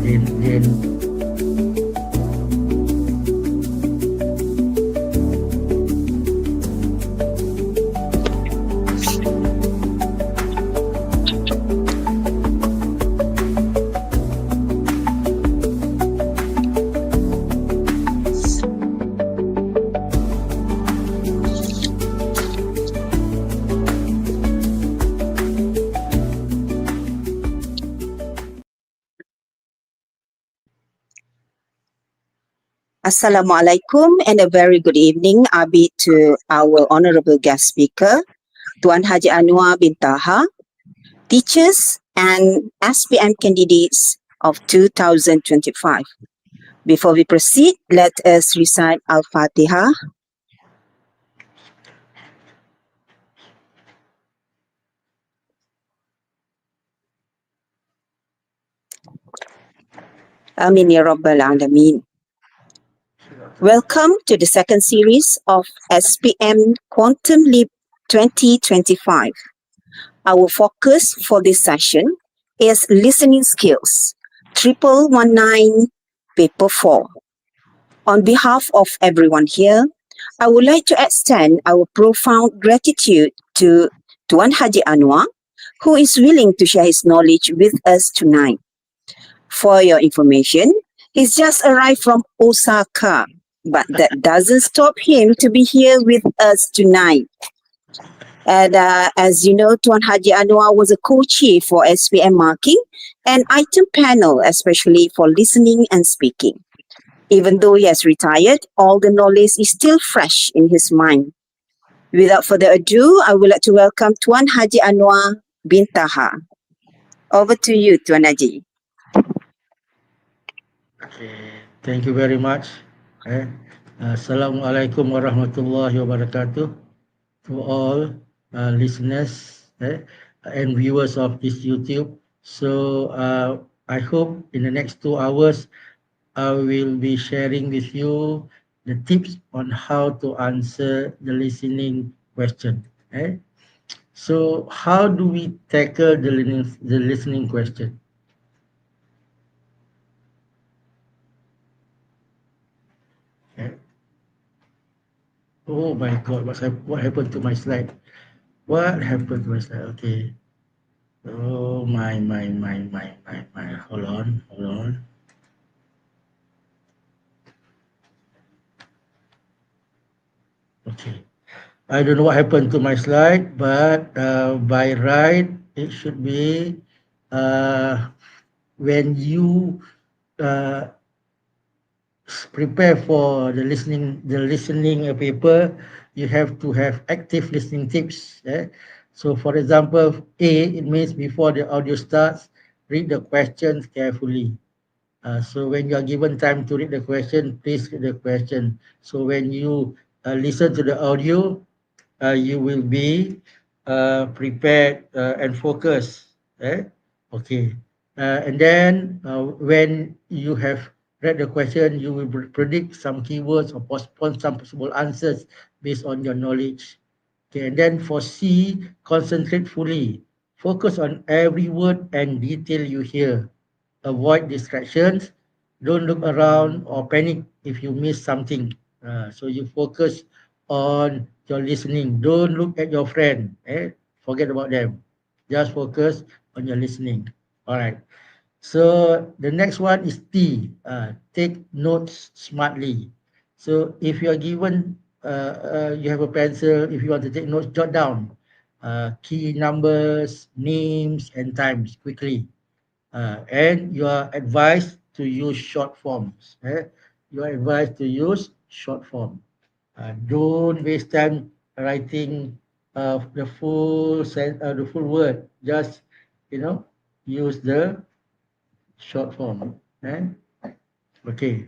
Din. Assalamualaikum and a very good evening, Abi, to our honorable guest speaker, Tuan Haji Anwar bin Taha, teachers and SPM candidates of 2025. Before we proceed, let us recite Al-Fatiha. Amin ya Rabbal Alameen. Welcome to the second series of SPM Quantum Leap 2025. Our focus for this session is listening skills, 1119, paper 4. On behalf of everyone here, I would like to extend our profound gratitude to Tuan Haji Anwar, who is willing to share his knowledge with us tonight. For your information, he's just arrived from Osaka, but that doesn't stop him to be here with us tonight. And as you know, Tuan Haji Anwar was a co-chief for SPM marking and item panel, especially for listening and speaking. Even though he has retired, all the knowledge is still fresh in his mind. Without further ado, I would like to welcome Tuan Haji Anwar bin Taha. Over to you, Tuan Haji. Okay, thank you very much. Assalamualaikum warahmatullahi wabarakatuh to all listeners and viewers of this YouTube. So I hope in the next 2 hours I will be sharing with you the tips on how to answer the listening question. So how do we tackle the listening question? Oh my God, what happened to my slide? What happened to my slide? Okay. Oh my. Hold on. Okay. I don't know what happened to my slide, but by right, it should be when you uh, prepare for the listening paper, you have to have active listening tips. So for example, A, it means before the audio starts, read the questions carefully. So when you are given time to read the question, please read the question. So when you listen to the audio, you will be prepared and focused. Okay. And then when you have read the question, you will predict some keywords or postpone some possible answers based on your knowledge. Okay. And then for C, concentrate fully. Focus on every word and detail you hear. Avoid distractions. Don't look around or panic if you miss something. So you focus on your listening. Don't look at your friend. Forget about them. Just focus on your listening. All right. So the next one is T. Take notes smartly. So if you are given, you have a pencil, if you want to take notes, jot down key numbers, names, and times quickly. And you are advised to use short forms. You are advised to use short form. Don't waste time writing the full word. Just use the short form. Okay.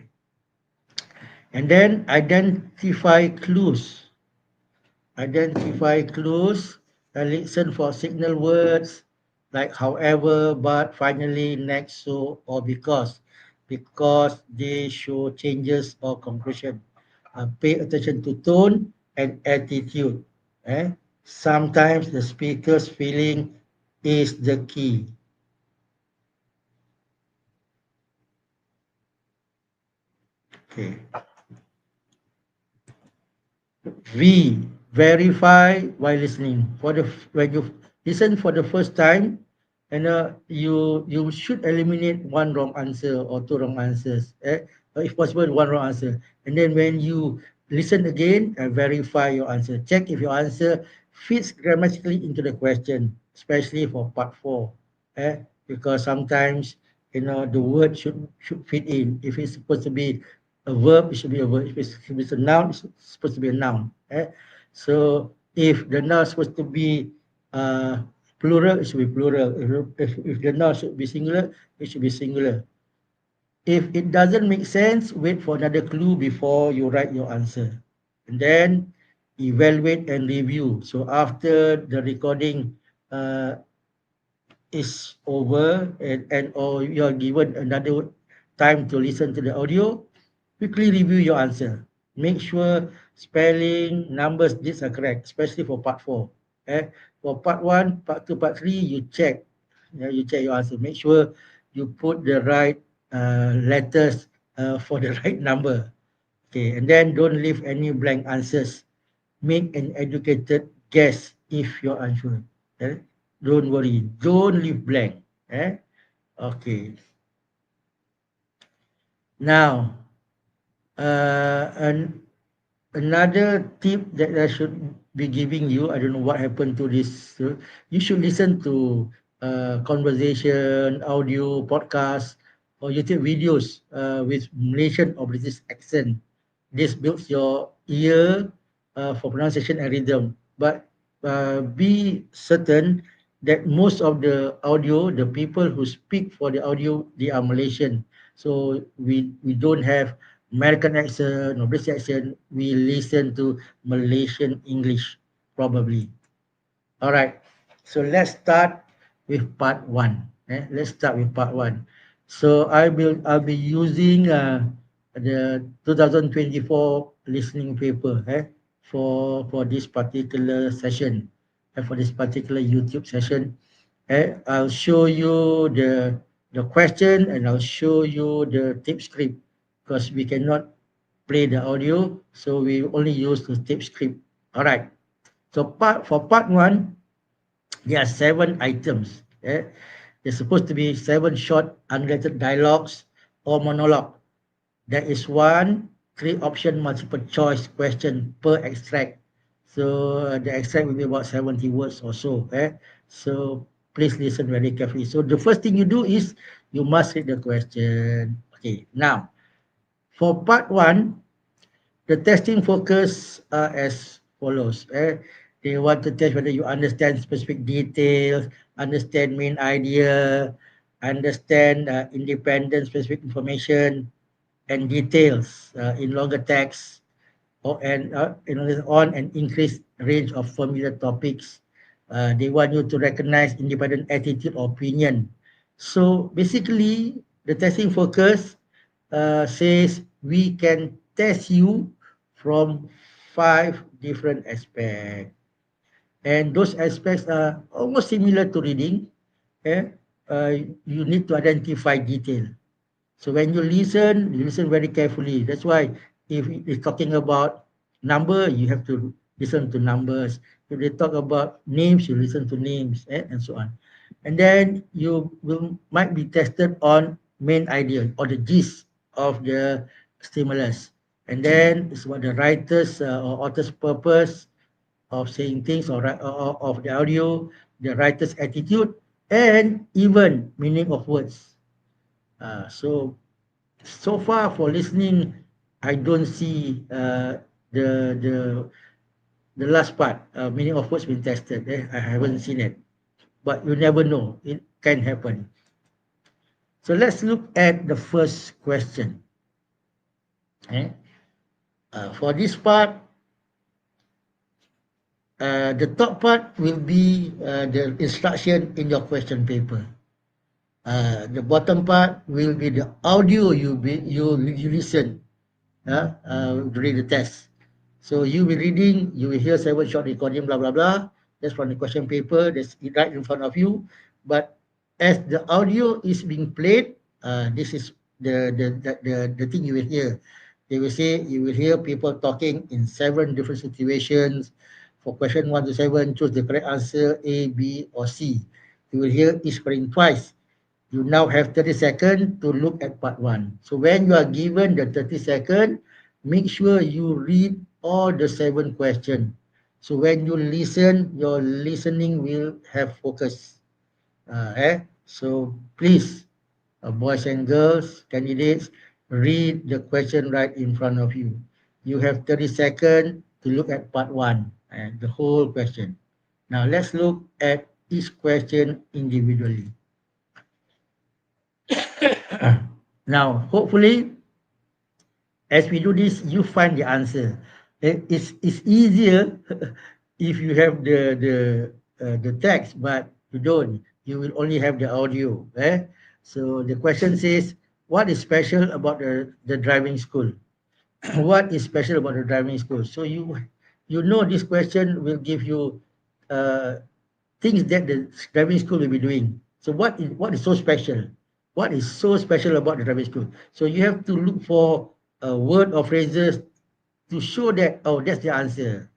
And then identify clues. Identify clues and listen for signal words like however, but, finally, next, so, or because they show changes or conclusion. Pay attention to tone and attitude. Sometimes the speaker's feeling is the key. Okay. V, verify while listening. When you listen for the first time, and you should eliminate one wrong answer or two wrong answers. Or if possible, one wrong answer. And then when you listen again, verify your answer. Check if your answer fits grammatically into the question, especially for part four. Because sometimes the word should fit in. If it's supposed to be a verb, it should be a verb. If it's a noun, it's supposed to be a noun. So if the noun is supposed to be plural, it should be plural. If the noun should be singular, it should be singular. If it doesn't make sense, wait for another clue before you write your answer. And then evaluate and review. So after the recording uh, is over and or you are given another time to listen to the audio, quickly review your answer. Make sure spelling, numbers, these are correct, especially for part four. For part one, part two, part three, you check. You check your answer. Make sure you put the right letters for the right number. Okay, and then don't leave any blank answers. Make an educated guess if you're unsure. Eh? Don't worry. Don't leave blank. Okay. Now, and another tip that I should be giving you, I don't know what happened to this. You should listen to conversation, audio, podcast, or YouTube videos with Malaysian or British accent. This builds your ear for pronunciation and rhythm. But be certain that most of the audio, the people who speak for the audio, they are Malaysian. So we don't have American accent or British accent. We listen to Malaysian English probably. All right. So let's start with part one. Let's start with part one. So I'll be using the 2024 listening paper for this particular session and for this particular YouTube session. I'll show you the question and I'll show you the tape script because we cannot play the audio, so we only use the tape script. All right. So part one, there are 7 items. There's supposed to be 7 short unrelated dialogues or monologue. There is one 3 option multiple choice question per extract. So the extract will be about 70 words or so. So please listen very carefully. So the first thing you do is you must read the question. Okay, now for part one, the testing focus are as follows. They want to test whether you understand specific details, understand main idea, understand independent specific information and details in longer text, or and on an increased range of familiar topics. They want you to recognize independent attitude or opinion. So basically, the testing focus says we can test you from 5 different aspects. And those aspects are almost similar to reading. Eh? You need to identify detail. So when you listen very carefully. That's why if it's talking about number, you have to listen to numbers. If they talk about names, you listen to names, and so on. And then you will might be tested on main idea or the gist of the stimulus. And then it's what the writer's or author's purpose of saying things or of the audio, the writer's attitude, and even meaning of words. So far for listening, I don't see the the the last part, meaning of words been tested. I haven't seen it, but you never know. It can happen. So let's look at the first question. Eh? For this part, the top part will be the instruction in your question paper. The bottom part will be the audio you listen during the test. So you will reading, you will hear 7 short recording, blah blah blah. That's from the question paper. That's right in front of you. But as the audio is being played, this is the thing you will hear. You will hear people talking in 7 different situations. For question 1 to 7, choose the correct answer A, B, or C. You will hear each question twice. You now have 30 seconds to look at part 1. So when you are given the 30 seconds, make sure you read all the 7 questions. So when you listen, your listening will have focus. So please, boys and girls, candidates, read the question right in front of you. You have 30 seconds to look at part 1 and the whole question. Now let's look at each question individually. Now, hopefully, as we do this, you find the answer. It's easier if you have the text, but you don't. You will only have the audio. So the question says, what is special about the driving school? What is special about the driving school? So you know this question will give you uh, things that the driving school will be doing. So what is so special? What is so special about the driving school? So you have to look for a word or phrases to show that, oh, that's the answer.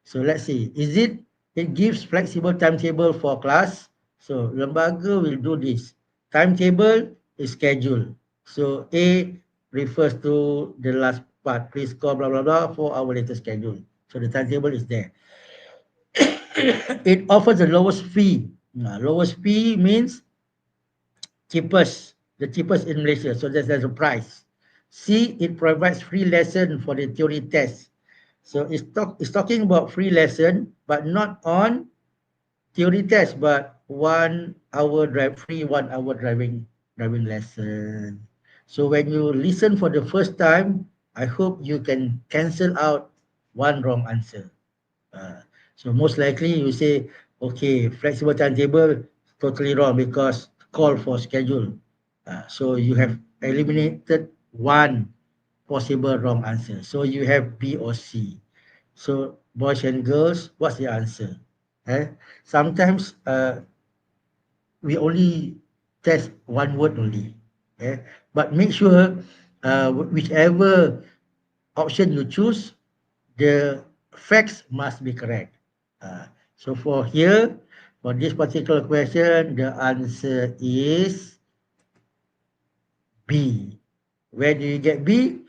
So let's see. It gives flexible timetable for class? So lembaga will do this. Timetable is schedule. So A refers to the last part. Please call blah blah blah for our latest schedule. So the timetable is there. It offers the lowest fee. Lowest fee means cheapest, the cheapest in Malaysia. So there's a price. C, it provides free lesson for the theory test. So it's talking about free lesson, but not on theory test, but 1 hour free 1 hour driving lesson. So when you listen for the first time, I hope you can cancel out one wrong answer. Uh, so most likely you say, okay, flexible timetable, totally wrong because call for schedule. So you have eliminated one possible wrong answer. So you have B or C. So boys and girls, what's the answer? Sometimes we only test one word only. But make sure whichever option you choose, the facts must be correct. So for here, for this particular question, the answer is B. Where do you get B?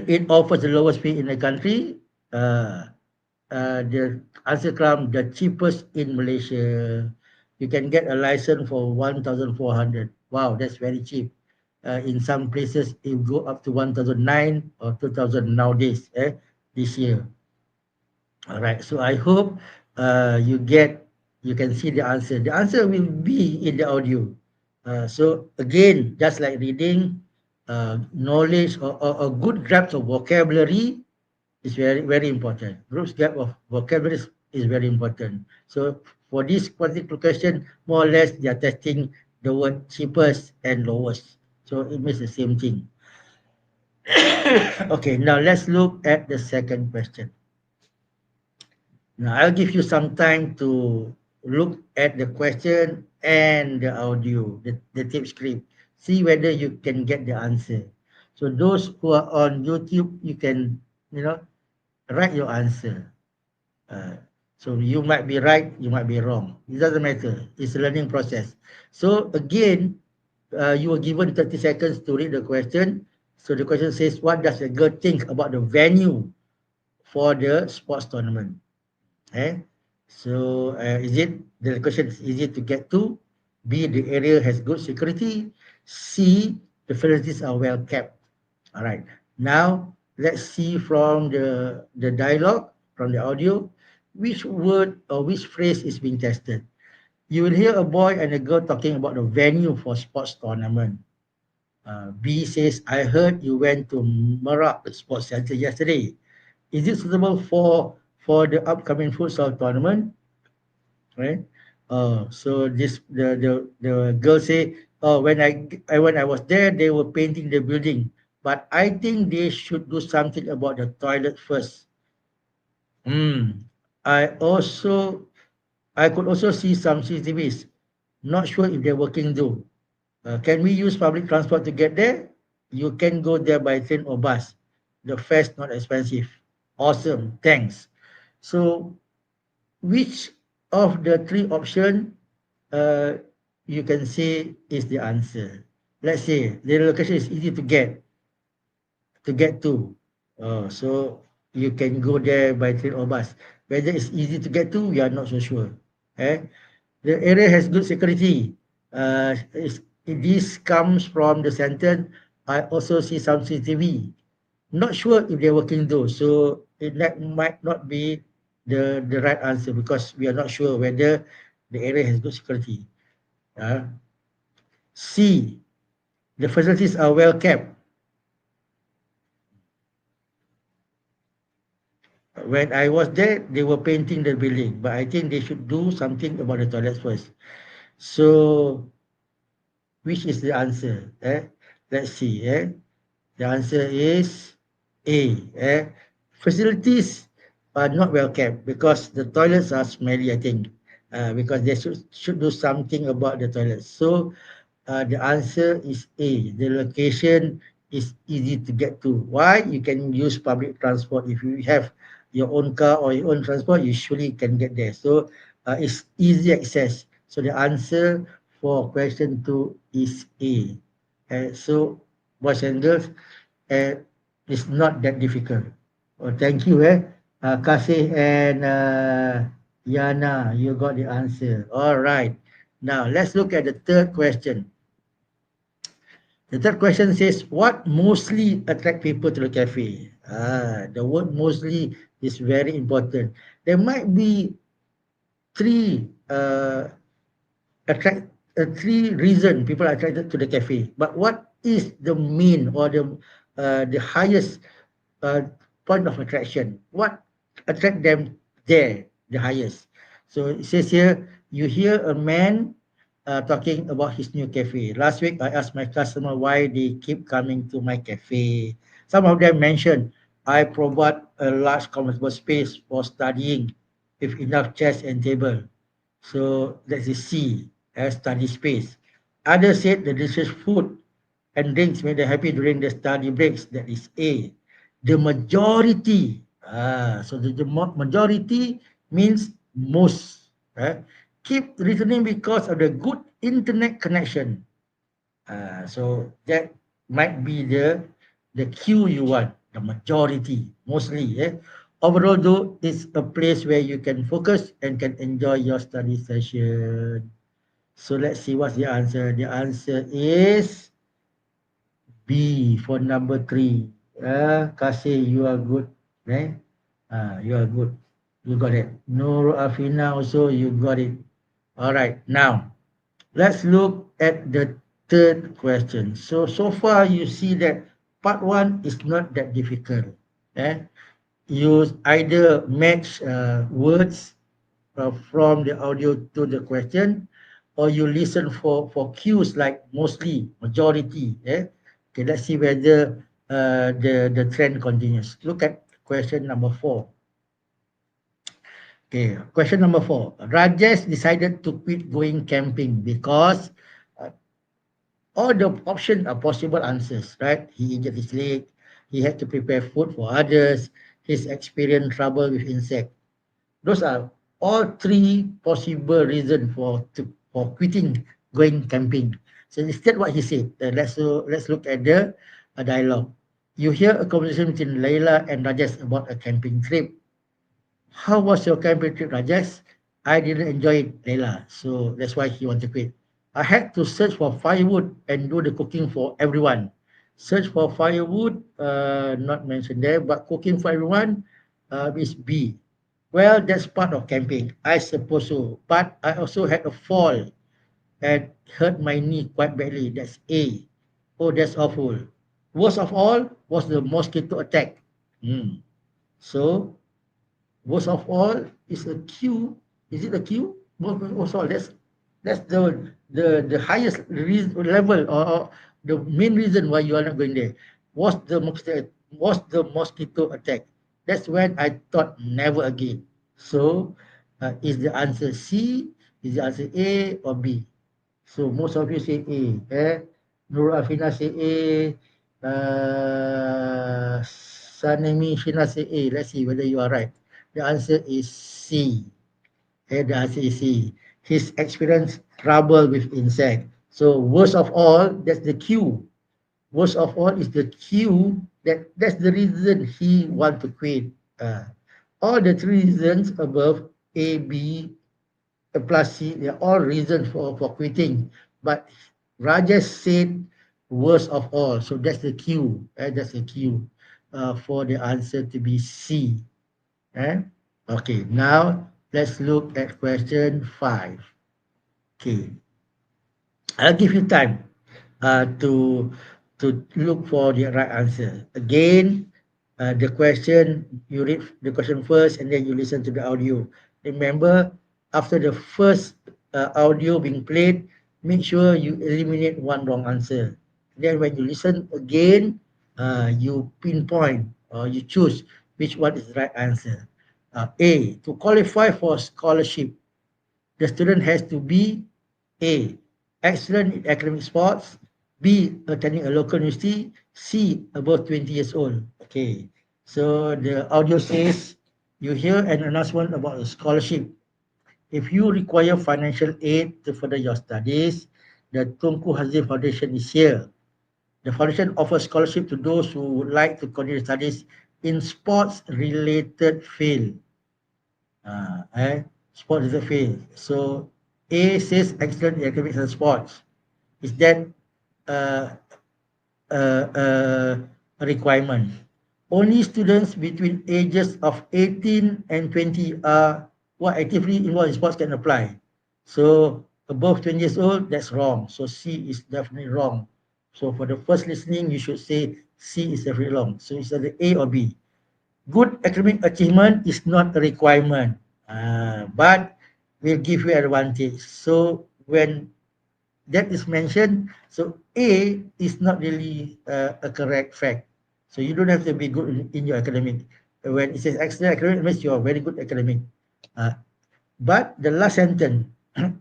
It offers the lowest fee in the country. The answer comes the cheapest in Malaysia. You can get a license for 1,400. Wow, that's very cheap. In some places, it go up to 1,009 or 2,000 nowadays, this year. All right. So I hope you can see the answer. The answer will be in the audio. So again, just like reading, knowledge or a good grasp of vocabulary is very, very important. Groups gap of vocabulary is very important. So for this particular question, more or less they are testing the word cheapest and lowest. So it means the same thing. Okay, now let's look at the second question. Now I'll give you some time to look at the question and the audio, the tape script. See whether you can get the answer. So those who are on YouTube, you can, write your answer. Uh, so you might be right, you might be wrong. It doesn't matter. It's a learning process. So again, you were given 30 seconds to read the question. So the question says, what does a girl think about the venue for the sports tournament? So is it the question is easy to get to? B, the area has good security. C, the facilities are well kept. All right. Now let's see from the dialogue, from the audio, which word or which phrase is being tested. You will hear a boy and a girl talking about the venue for sports tournament. B says, I heard you went to Merak Sports Center yesterday. Is it suitable for the upcoming futsal tournament? Right? So the girl say, oh, when I was there, they were painting the building, but I think they should do something about the toilet first. Hmm. I also I could also see some CCTVs. Not sure if they're working though. Can we use public transport to get there? You can go there by train or bus. The fare's not expensive. Awesome. Thanks. So which of the three option uh, you can say is the answer? Let's say the location is easy to get to. So you can go there by train or bus. Whether it's easy to get to, we are not so sure. Eh? The area has good security. This comes from the sentence. I also see some CCTV. Not sure if they're working though, so that might not be the right answer because we are not sure whether the area has good security. Uh, C. The facilities are well kept. When I was there, they were painting the building, but I think they should do something about the toilets first. So, which is the answer? Let's see. The answer is A. Facilities are not well kept because the toilets are smelly, I think, because they should do something about the toilets. So the answer is A. The location is easy to get to. Why? You can use public transport. If you have your own car or your own transport, you surely can get there. So it's easy access. So the answer for question 2 is A. So boys and girls, uh, it's not that difficult. Oh, thank you, Kasih and Yana, you got the answer. All right. Now let's look at the third question. The third question says, what mostly attract people to the cafe? The word mostly is very important. There might be three attract three reason people are attracted to the cafe. But what is the main or the highest uh, point of attraction? What attract them there the highest? So it says here, you hear a man talking about his new cafe. Last week, I asked my customer why they keep coming to my cafe. Some of them mentioned, I provide a large comfortable space for studying with enough chairs and table. So that's the C, as study space. Others said the delicious food and drinks made them happy during the study breaks. That is A. The majority, so the majority means most, keep returning because of the good internet connection. So that might be the cue you want, the majority, mostly. Overall, though, it's a place where you can focus and can enjoy your study session. So let's see what's the answer. The answer is B for number 3. Kasih, you are good. Eh? You are good. You got it. Nur Afina also, you got it. All right. Now, let's look at the third question. So far you see that part 1 is not that difficult. Eh? You either match words from the audio to the question, or you listen for cues like mostly, majority. Okay, let's see whether the trend continues. Look at question number 4. Okay, question number 4. Rajesh decided to quit going camping because uh, all the options are possible answers, right? He injured his leg, he had to prepare food for others, he's experienced trouble with insect. Those are all three possible reasons for quitting going camping. So instead, what he said, let's look at the dialogue. You hear a conversation between Layla and Rajesh about a camping trip. How was your camping trip, Rajesh? I didn't enjoy it, Layla. So that's why he wanted to quit. I had to search for firewood and do the cooking for everyone. Search for firewood, not mentioned there, but cooking for everyone is B. Well, that's part of camping, I suppose so. But I also had a fall and hurt my knee quite badly. That's A. Oh, that's awful. Worst of all was the mosquito attack. Hmm. So worst of all is a Q. Is it a Q? Worst of all, that's the highest level or the main reason why you are not going there. Was the mosquito attack? That's when I thought never again. So is the answer C? Is the answer A or B? So most of you say A. Nur Afina say A. Sanemi Shina say A. Let's see whether you are right. The answer is C. Okay, the answer is C. His experienced trouble with insect. So worst of all, that's the Q. Worst of all is the Q. That's the reason he want to quit. Uh, all the three reasons above, A, B, plus C, they're all reasons for quitting. But Rajesh said worst of all. So that's the Q. That's the Q for the answer to be C. Eh? Okay, now let's look at question 5. Okay, I'll give you time to look for the right answer. Again, the question you read the question first, and then you listen to the audio. Remember, after the first audio being played, make sure you eliminate one wrong answer. Then when you listen again, you pinpoint or you choose which one is the right answer. A, to qualify for scholarship, the student has to be A, excellent in academic sports, B, attending a local university, C, above 20 years old. Okay, so the audio says you hear an announcement about a scholarship. If you require financial aid to further your studies, the Tunku Hazim Foundation is here. The foundation offers scholarship to those who would like to continue studies in sports-related field. Uh, eh, Sport is a field. So A says excellent in academics and sports. Is that uh, a requirement? Only students between ages of 18 and 20 are who are actively involved in sports can apply. So above 20 years old, that's wrong. So C is definitely wrong. So for the first listening, you should say C is definitely wrong. So it's either A or B. Good academic achievement is not a requirement, but will give you advantage. So when that is mentioned, so A is not really a correct fact. So you don't have to be good in your academic. When it says excellent academic, it means you are very good academic. Uh, but the last sentence,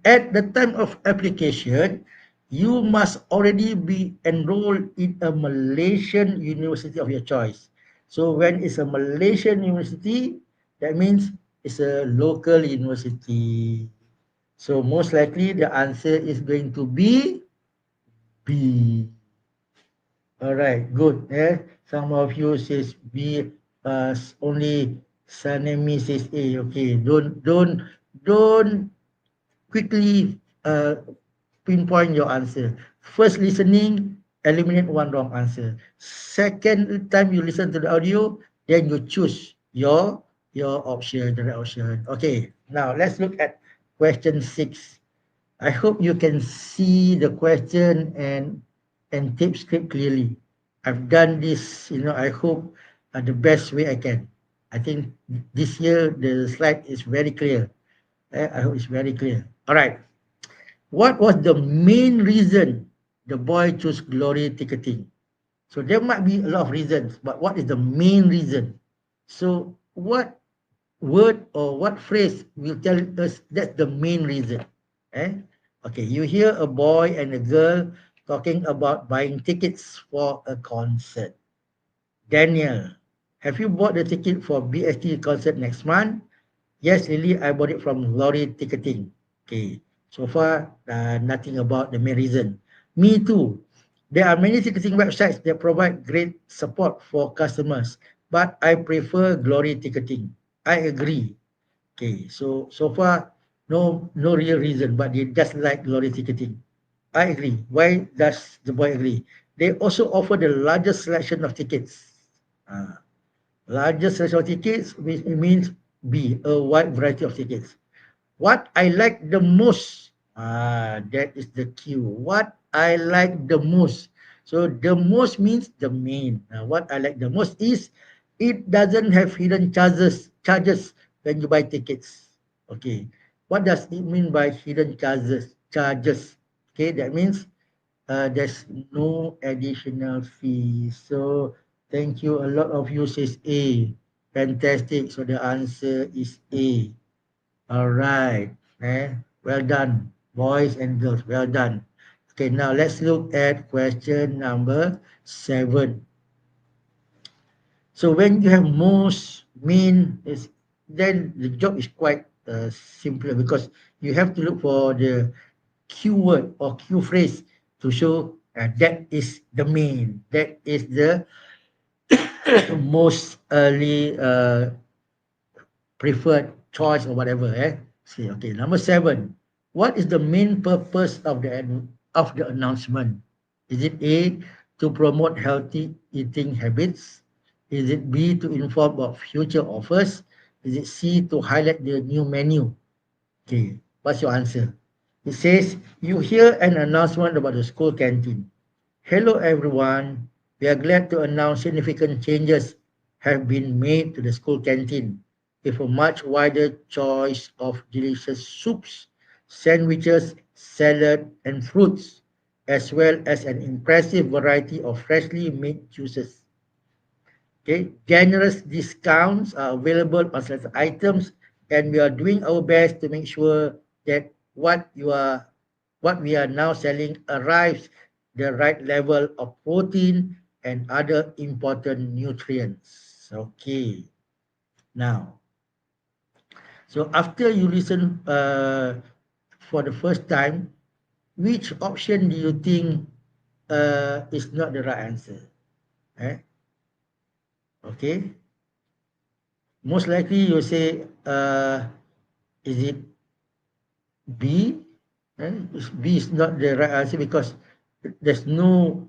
at the time of application, you must already be enrolled in a Malaysian university of your choice. So when it's a Malaysian university, that means it's a local university. So most likely the answer is going to be B. All right, good. Some of you says B. Only Sanemi says A. Okay, don't quickly pinpoint your answer. First listening, eliminate one wrong answer. Second time you listen to the audio, then you choose your option, the right option. Okay, now let's look at question 6. I hope you can see the question and tape script clearly. I've done this, I hope the best way I can. I think this year the slide is very clear. I hope it's very clear. All right. What was the main reason the boy chose glory ticketing? So there might be a lot of reasons, but what is the main reason? So what word or what phrase will tell us that's the main reason? Eh? Okay, you hear a boy and a girl talking about buying tickets for a concert. Daniel, have you bought the ticket for BST concert next month? Yes, Lily, I bought it from Glory Ticketing. Okay, so far, nothing about the main reason. Me too. There are many ticketing websites that provide great support for customers, but I prefer Glory Ticketing. I agree. Okay, so far, no real reason, but they just like Glory Ticketing. I agree. Why does the boy agree? They also offer the largest selection of tickets. Uh, Largest selection of tickets which means B, a wide variety of tickets. What I like the most, that is the cue. What I like the most. So the most means the main. What I like the most is it doesn't have hidden charges when you buy tickets. Okay. What does it mean by hidden charges? Okay, that means there's no additional fee. So thank you. A lot of you says A. Fantastic. So the answer is A. All right. Well done, boys and girls. Well done. Okay, now let's look at question number 7. So when you have most, mean, is then the job is quite simpler because you have to look for the keyword or cue phrase to show that is the main, that is the most early preferred choice or whatever. See, okay. Number 7. What is the main purpose of the announcement? Is it A, to promote healthy eating habits? Is it B, to inform about future offers? Is it C, to highlight the new menu? Okay, what's your answer? It says you hear an announcement about the school canteen. Hello everyone. We are glad to announce significant changes have been made to the school canteen with a much wider choice of delicious soups, sandwiches, salad, and fruits, as well as an impressive variety of freshly made juices. Okay, generous discounts are available on select items, and we are doing our best to make sure that what we are now selling arrives the right level of protein and other important nutrients. Okay, now, so after you listen for the first time, which option do you think is not the right answer? Eh? Okay, most likely you say, is it B? B is not the right answer because there's no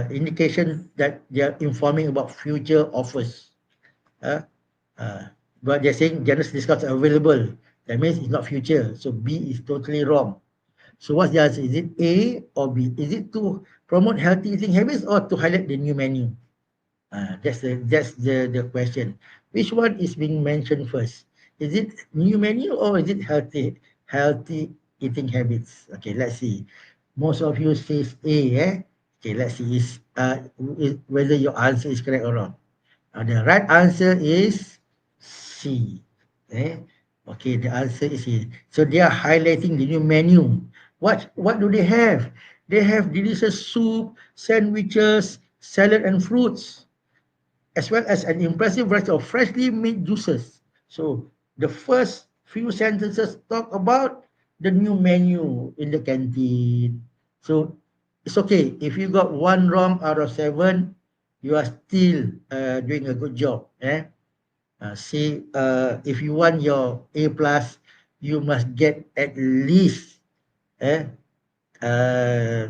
indication that they are informing about future offers. Uh, uh, but they're saying generous discounts are available. That means it's not future. So B is totally wrong. So what's the answer? Is it A or B? Is it to promote healthy eating habits or to highlight the new menu? That's the question. Which one is being mentioned first? Is it new menu or is it healthy eating habits? Okay, let's see. Most of you says A, eh? Okay, let's see whether your answer is correct or wrong. The right answer is C. Eh? Okay, the answer is C. So they are highlighting the new menu. What do they have? They have delicious soup, sandwiches, salad, and fruits, as well as an impressive variety of freshly made juices. So the first few sentences talk about the new menu in the canteen. So it's okay. If you got one wrong out of 7, you are still doing a good job. See, if you want your A plus, you must get at least eh, uh,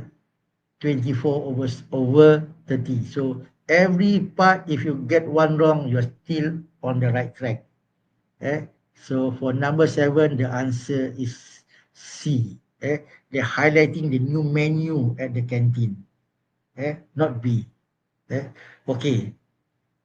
24 over 30. So every part, if you get one wrong, you're still on the right track. So for number 7, the answer is C. They're highlighting the new menu at the canteen. Not B. Okay.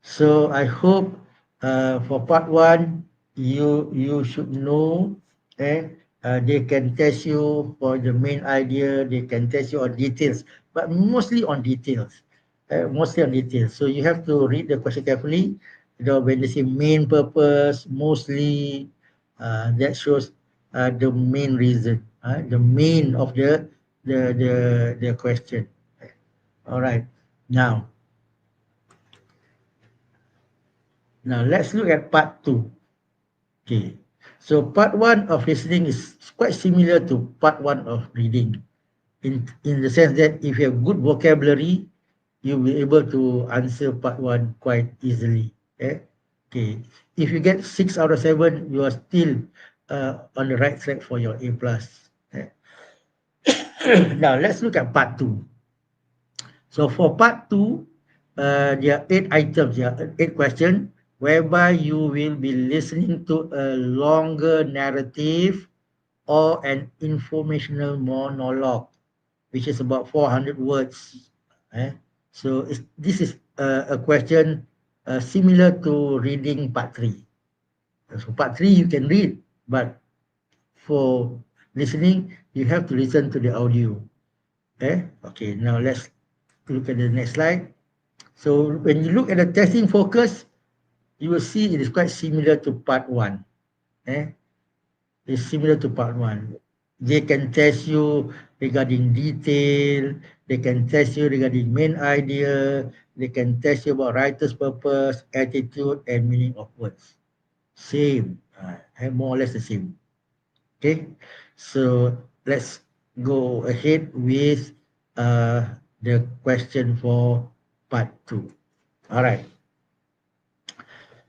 So I hope for part 1, you should know. They can test you for the main idea. They can test you on details, but mostly on details. Mostly on details. So you have to read the question carefully. When they say main purpose, mostly, that shows the main reason, the main of the question. All right. Now, now let's look at part 2. Okay. So part 1 of listening is quite similar to part 1 of reading in the sense that if you have good vocabulary, you'll be able to answer part 1 quite easily. Okay. If you get 6 out of 7, you are still on the right track for your A plus. Now let's look at part 2. So for part 2, there are 8 items, there are 8 questions, whereby you will be listening to a longer narrative or an informational monologue, which is about 400 words. So this is a question similar to reading part 3. So part 3 you can read, but for listening, you have to listen to the audio. Okay, now let's look at the next slide. So when you look at the testing focus, you will see it is quite similar to part 1. It's similar to part 1. They can test you regarding detail. They can test you regarding main idea. They can test you about writer's purpose, attitude, and meaning of words. Same, and more or less the same. Okay, so let's go ahead with uh, the question for part two. All right.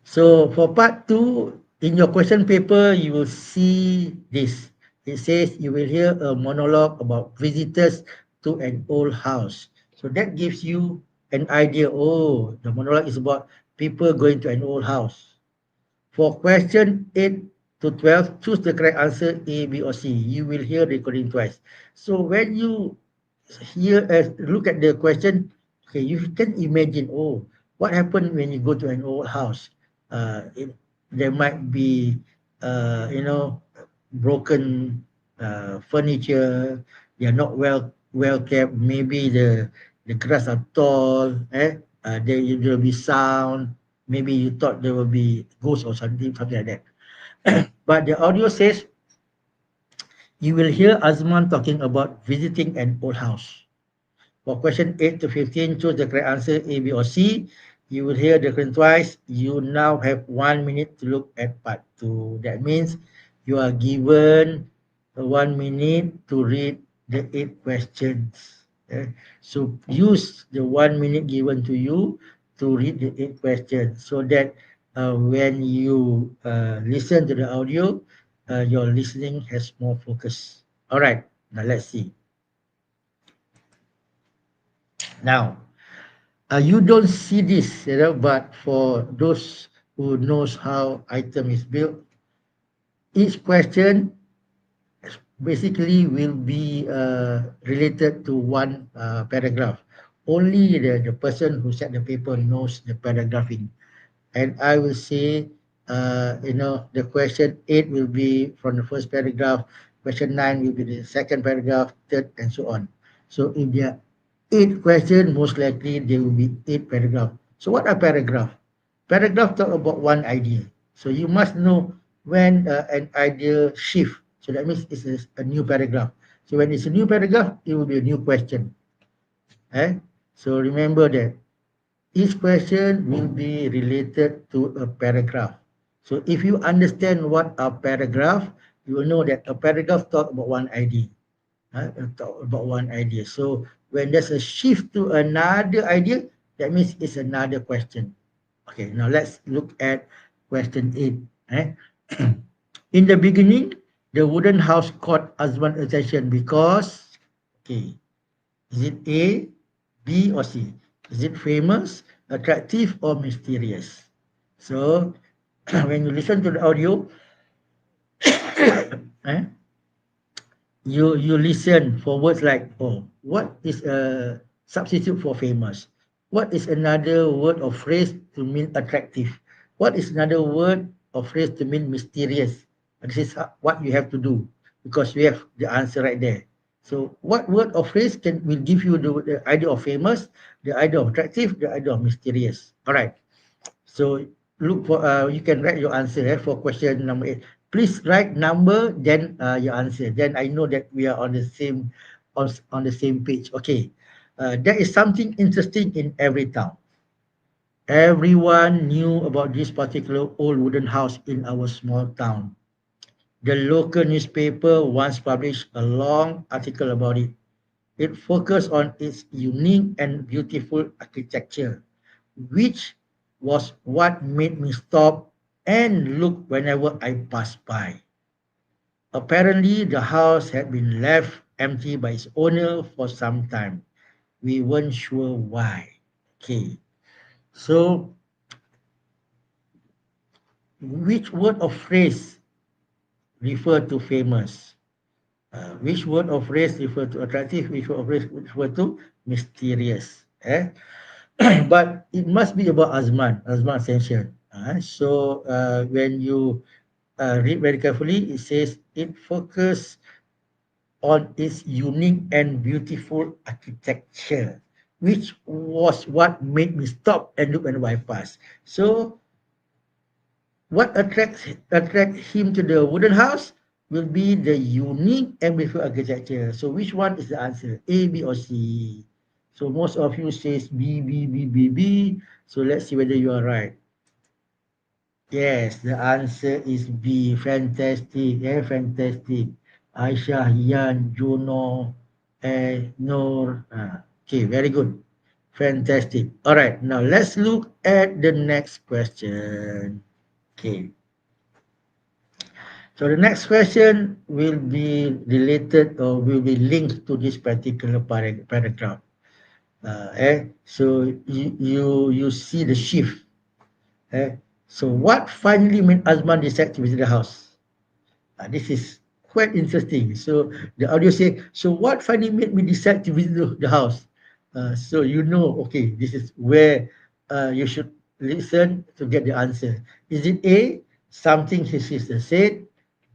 So for part two, in your question paper, you will see this. It says you will hear a monologue about visitors to an old house. So that gives you an idea. Oh, the monologue is about people going to an old house. For question 8 to 12, choose the correct answer A, B, or C. You will hear recording twice. So when you hear look at the question, okay, you can imagine, oh, what happened when you go to an old house? There might be, broken furniture. They are not well kept. Maybe the grass are tall. There will be sound. Maybe you thought there will be ghosts or something like that. But the audio says you will hear Azman talking about visiting an old house. For question 8 to 15, choose the correct answer A, B, or C. You will hear the question twice. You now have 1 minute to look at part 2. That means you are given 1 minute to read the 8 questions. So use the 1 minute given to you to read the 8 questions so that when you listen to the audio, your listening has more focus. All right, now let's see. Now, you don't see this, but for those who knows how item is built, each question basically will be related to one paragraph. Only the person who set the paper knows the paragraphing. And I will say, the question 8 will be from the first paragraph, question 9 will be the second paragraph, third, and so on. So if there are 8 questions, most likely there will be 8 paragraphs. So what are paragraph? Paragraph talk about one idea. So you must know when an idea shift. So that means it's a new paragraph. So when it's a new paragraph, it will be a new question. So remember that each question will be related to a paragraph. So if you understand what a paragraph, you will know that a paragraph talk about one idea. Talk about one idea. So when there's a shift to another idea, that means it's another question. Okay, now let's look at question 8. Eh? In the beginning, the wooden house caught Azman's attention because, okay, is it A, B, or C? Is it famous, attractive, or mysterious? So, when you listen to the audio, eh, you listen for words like, oh, what is a substitute for famous? What is another word or phrase to mean attractive? What is another word or phrase to mean mysterious? This is what you have to do because you have the answer right there. So what word or phrase will give you the idea of famous, the idea of attractive, the idea of mysterious? All right. So look for you can write your answer for question number 8. Please write number then your answer. Then I know that we are on the same on the same page. Okay. There is something interesting in every town. Everyone knew about this particular old wooden house in our small town. The local newspaper once published a long article about it. It focused on its unique and beautiful architecture, which was what made me stop and look whenever I passed by. Apparently, the house had been left empty by its owner for some time. We weren't sure why. Okay, so which word or phrase refer to famous? Which word or phrase refer to attractive? Which word or phrase refer to mysterious? But it must be about Azman Ascension. So when you read very carefully, it says it focus on its unique and beautiful architecture, which was what made me stop and look and bypass. So what attract him to the wooden house? will be the unique and beautiful architecture. So which one is the answer? A, B, or C? So most of you says B, B, B, B, B. So let's see whether you are right. Yes, the answer is B. Fantastic. Fantastic. Aisyah, Yan, Juno, Noor. Okay, very good. Fantastic. All right, now let's look at the next question. Okay. So the next question will be related or will be linked to this particular paragraph. So you see the shift. Eh? So what finally made Azman decide to visit the house? This is quite interesting. So the audio say, so what finally made me decide to visit the house? So you know, okay, this is where you should listen to get the answer. Is it A, something his sister said?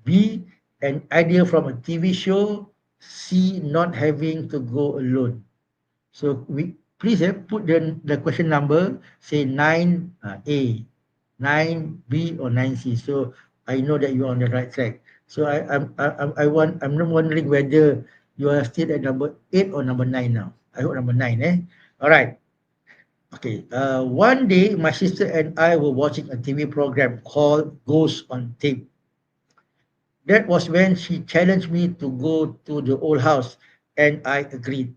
B, an idea from a TV show? C, not having to go alone? So we please put the question number, say 9A, 9B or 9C. So I know that you're on the right track. So I'm not wondering whether you are still at number 8 or number 9 now. I hope number 9, eh? All right. Okay. One day, my sister and I were watching a TV program called Ghost on Tape. That was when she challenged me to go to the old house, and I agreed.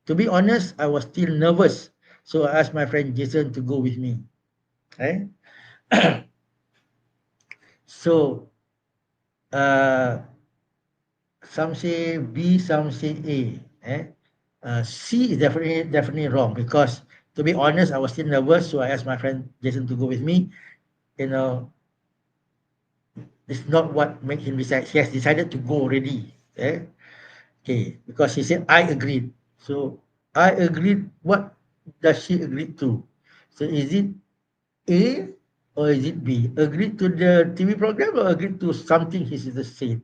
To be honest, I was still nervous, so I asked my friend Jason to go with me. Okay. So uh, some say B, some say A. C is definitely wrong because to be honest, I was still nervous, so I asked my friend Jason to go with me. You know, it's not what made him decide. He has decided to go already. Okay, because he said I agreed. So I agreed. What does she agree to? So is it A or is it B? Agreed to the TV program or agreed to something he said?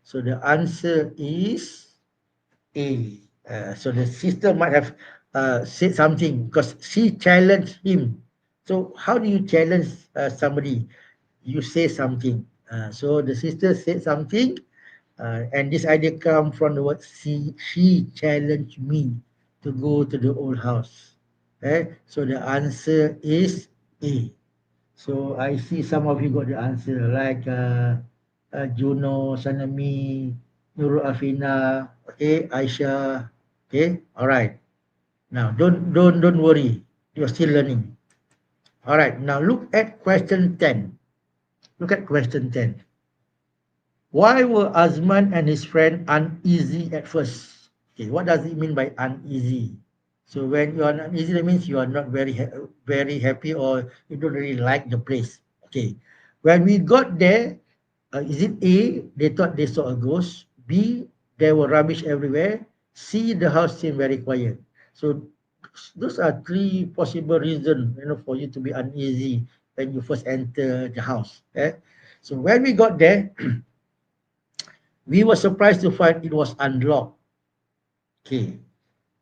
So the answer is A. So the sister might have said something because she challenged him. So how do you challenge somebody? You say something. So the sister said something, and this idea come from the word she challenged me to go to the old house. So the answer is A. So I see some of you got the answer, like Juno, Sanami, Nurul Afina, okay, Aisha, okay, all right. Now don't worry, you're still learning. All right, now look at question 10. Look at question 10. Why were Azman and his friend uneasy at first? Okay, what does it mean by uneasy? So when you are uneasy, that means you are not very happy or you don't really like the place. Okay. When we got there, is it A, they thought they saw a ghost? B, there were rubbish everywhere? C, the house seemed very quiet. So those are three possible reasons, for you to be uneasy when you first enter the house. So when we got there, we were surprised to find it was unlocked. Okay.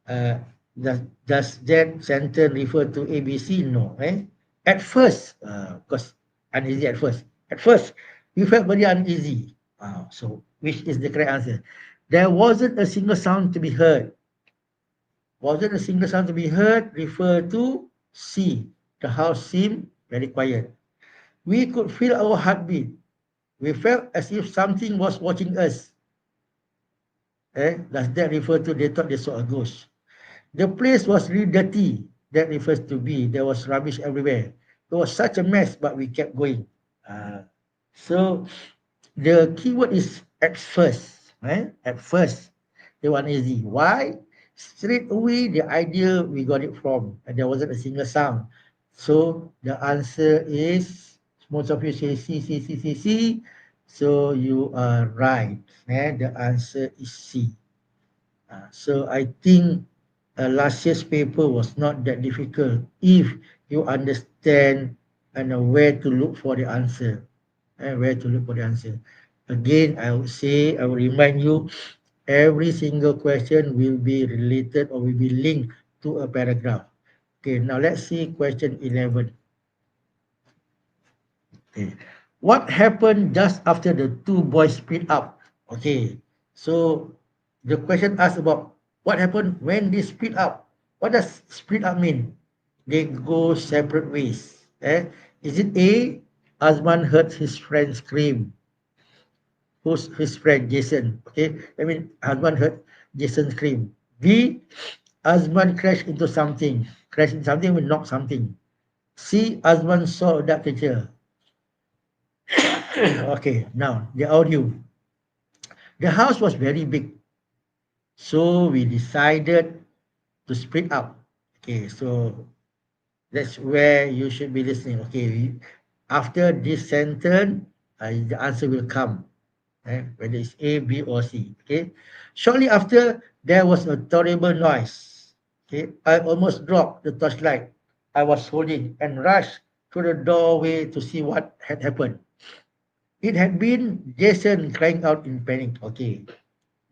Uh, does that sentence refer to ABC? No. At first, because uneasy at first. At first, we felt very uneasy. So, which is the correct answer? There wasn't a single sound to be heard. Wasn't a single sound to be heard. Refer to C. The house seemed very quiet. We could feel our heartbeat. We felt as if something was watching us. Does that refer to they thought they saw a ghost? The place was really dirty. That refers to B. There was rubbish everywhere. It was such a mess, but we kept going. So the keyword is at first. At first, they were uneasy. Why? Straight away, the idea we got it from, and there wasn't a single sound. So the answer is, most of you say C, C, C, C, C. So you are right. The answer is C. So I think last year's paper was not that difficult if you understand and know where to look for the answer. Where to look for the answer. Again, I would say, I will remind you, every single question will be related or will be linked to a paragraph. Okay, now let's see question 11. Okay. What happened just after the two boys split up? Okay, so the question asks about what happened when they split up. What does split up mean? They go separate ways. Is it A, Azman heard his friend scream? Who's his friend? Jason. Okay, I mean, Azman heard Jason scream. B, Azman crashed into something. Crashed into something will knock something. C, Azman saw a dark creature. Okay, now the audio. The house was very big, so we decided to split up. Okay, so that's where you should be listening. Okay, after this sentence, the answer will come, whether it's A, B, or C. Okay, shortly after, there was a terrible noise. Okay, I almost dropped the torchlight I was holding and rushed to the doorway to see what had happened. It had been Jason crying out in panic. Okay,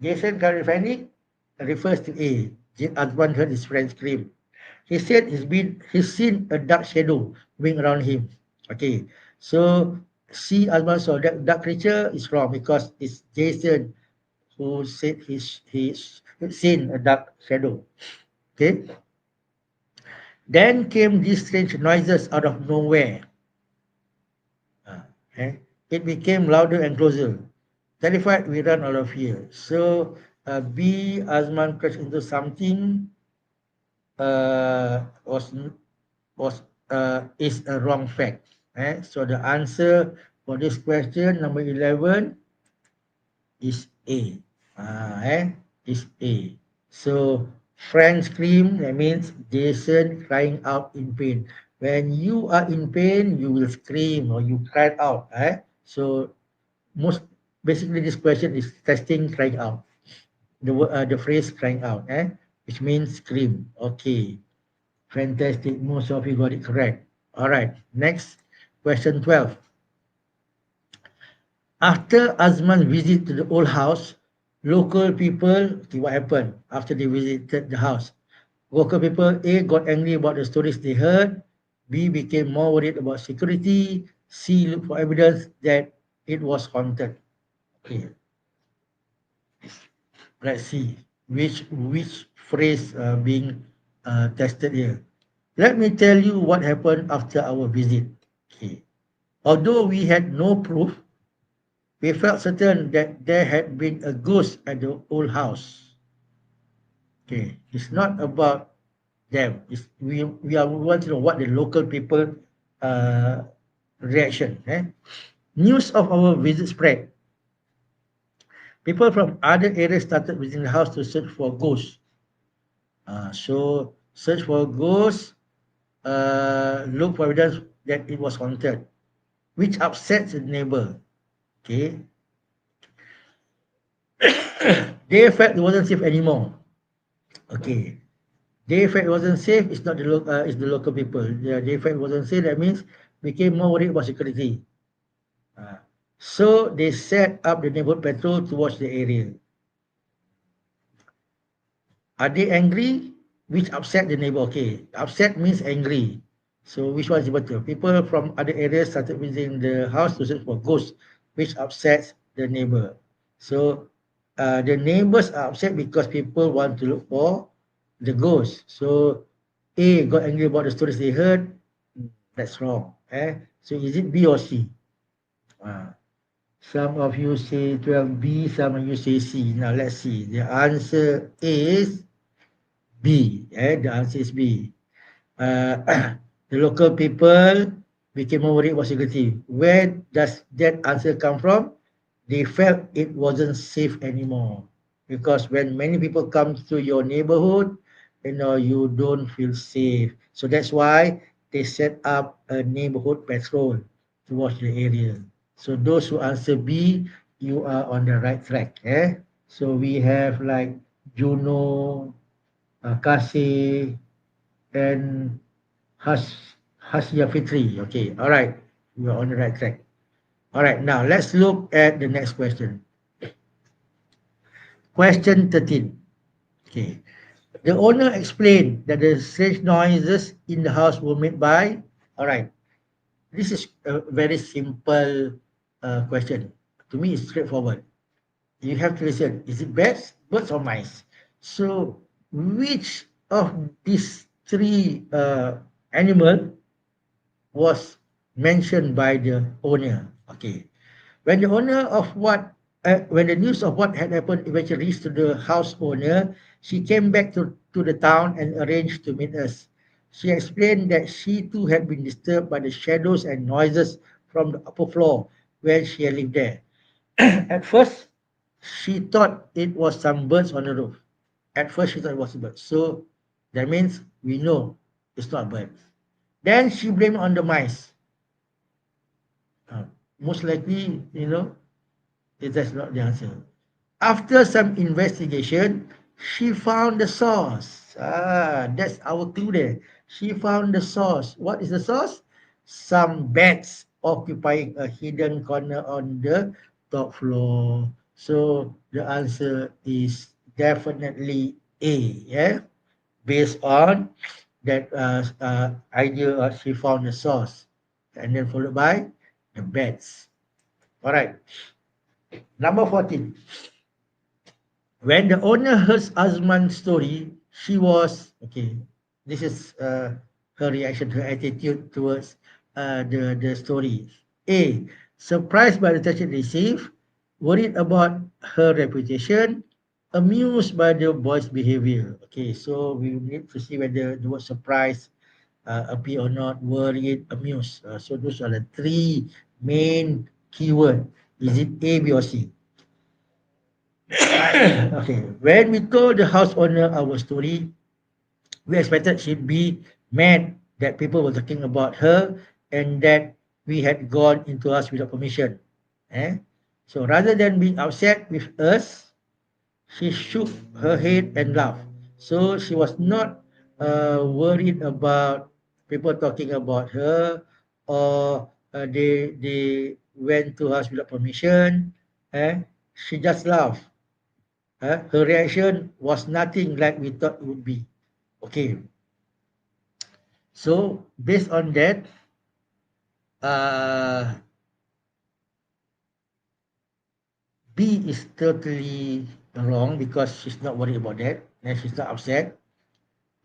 Jason Califani refers to A. Azwan heard his friend scream. He said he's seen a dark shadow moving around him. Okay, so C. Azwan saw that dark creature is wrong because it's Jason who said he's seen a dark shadow. Okay, then came these strange noises out of nowhere. Okay, it became louder and closer. Terrified, we ran out of here. So B. Azman crashed into something was is a wrong fact. So the answer for this question, number 11, is A. Is A. So friend scream, that means Jason crying out in pain. When you are in pain, you will scream or you cry out. So most basically this question is testing crying out. The phrase crying out, which means scream. Okay. Fantastic. Most of you got it correct. All right. Next, question 12. After Azman's visit to the old house, local people, okay, what happened after they visited the house? Local people, A, got angry about the stories they heard. B, became more worried about security. C, looked for evidence that it was haunted. Okay, let's see which phrase being tested here. Let me tell you what happened after our visit. Okay. Although we had no proof, we felt certain that there had been a ghost at the old house. Okay, it's not about them. We want to know what the local people uh, reaction. News of our visit spread. People from other areas started visiting the house to search for ghosts. So search for ghosts, look for evidence that it was haunted, which upsets the neighbor. Okay, they felt it wasn't safe anymore. Okay, they felt it wasn't safe. It's the local people. They felt it wasn't safe. That means became more worried about security. Uh, so they set up the neighborhood patrol to watch the area. Are they angry? Which upset the neighbor? Okay, upset means angry. So which one is better? People from other areas started visiting the house to search for ghosts, which upsets the neighbor. So the neighbors are upset because people want to look for the ghost. So A got angry about the stories they heard. That's wrong. So is it B or C? Uh, some of you say 12B, some of you say C. Now let's see. The answer is B. The answer is B. Uh, the local people became more worried about security. Where does that answer come from? They felt it wasn't safe anymore. Because when many people come to your neighborhood, you don't feel safe. So that's why they set up a neighborhood patrol to watch the area. So those who answer B, you are on the right track. So we have like Juno, Kasih, and Hasya Fitri. Okay, all right. We are on the right track. All right, now let's look at the next question. Question 13. Okay. The owner explained that the strange noises in the house were made by, all right, this is a very simple question. To me, it's straightforward. You have to listen. Is it bats, birds, or mice? So, which of these three animal was mentioned by the owner? Okay. When the owner of what, when the news of what had happened eventually reached to the house owner, she came back to the town and arranged to meet us. She explained that she too had been disturbed by the shadows and noises from the upper floor when she had lived there. At first, she thought it was some birds on the roof. At first, she thought it was a bird. So that means we know it's not birds. Then she blamed on the mice. Uh, Most likely, that's not the answer. After some investigation, she found the source. That's our clue there. She found the source. What is the source? Some bats occupying a hidden corner on the top floor. So the answer is definitely A. Yeah, based on that idea, she found the source, and then followed by the bats. All right. Number 14. When the owner heard Azman's story, she was okay. This is her reaction, her attitude towards the story. A. Surprised by the attention received, worried about her reputation, amused by the boy's behavior. Okay, so we need to see whether the word surprise appear or not, worried, amused. So those are the three main keyword. Is it A, B, or C? Okay, when we told the house owner our story, we expected she'd be mad that people were talking about her and that we had gone into us without permission. Eh? So rather than being upset with us, she shook her head and laughed. So she was not worried about people talking about her, or they went to us without permission. Eh? She just laughed. Her reaction was nothing like we thought it would be. Okay, so based on that, uh, B is totally wrong because she's not worried about that and she's not upset.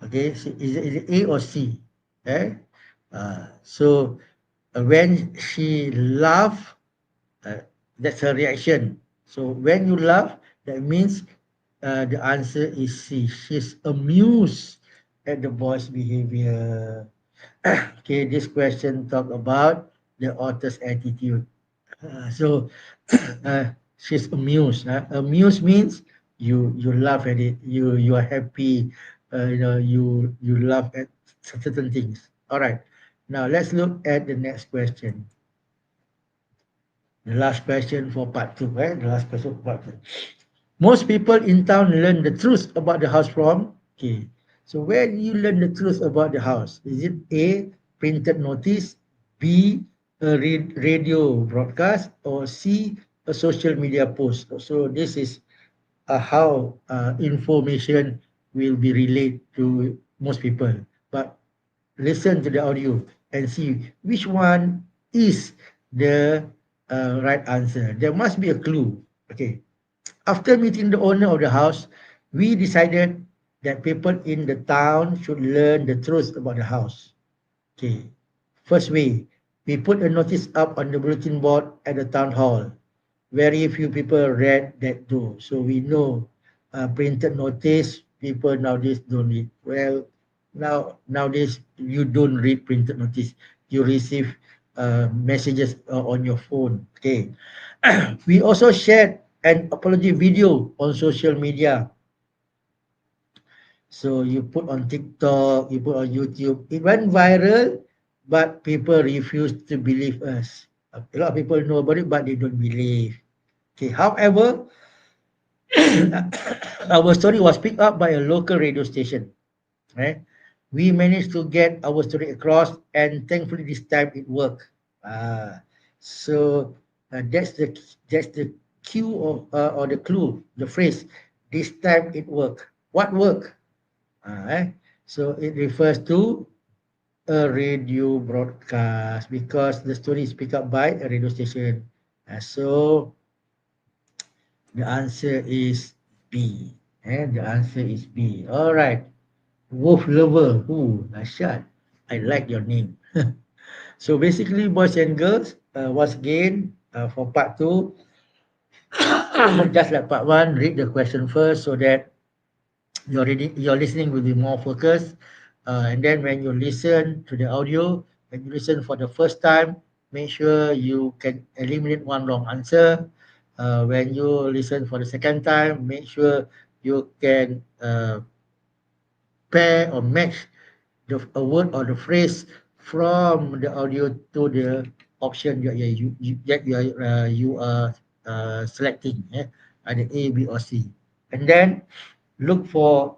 Okay, so is it A or C? Okay, so when she laugh, uh, that's her reaction. So when you laugh, that means the answer is C. She's amused at the boy's behavior. Okay, this question talk about the author's attitude. So she's amused. Amused means you laugh at it. You are happy. You laugh at certain things. All right. Now let's look at the next question. The last question for part two. Right? The last question for part two. Most people in town learn the truth about the house from. Okay. So where do you learn the truth about the house? Is it A, printed notice, B, a radio broadcast, or C, a social media post? So this is how information will be relayed to most people. But listen to the audio and see which one is the right answer. There must be a clue. Okay. After meeting the owner of the house, we decided that people in the town should learn the truth about the house. Okay. First way, we put a notice up on the bulletin board at the town hall. Very few people read that though. So we know printed notice, people nowadays don't read. Well, nowadays you don't read printed notice. You receive messages on your phone. Okay. We also shared an apology video on social media. So you put on TikTok, you put on YouTube. It went viral, but people refuse to believe us. A lot of people know about it, but they don't believe. Okay. However, our story was picked up by a local radio station. Right? We managed to get our story across, and thankfully this time it worked. So that's the cue of or the clue, the phrase. This time it worked. What worked? Uh, eh? So it refers to a radio broadcast because the story is picked up by a radio station. So the answer is B. And the answer is B. All right. Wolf lover. Ooh, Nashad. I like your name. So basically, boys and girls, once again, for part two, just like part one, read the question first so that your listening will be more focused. And then when you listen to the audio, when you listen for the first time, make sure you can eliminate one wrong answer. When you listen for the second time, make sure you can pair or match a word or the phrase from the audio to the option you are selecting, either A, B, or C. And then look for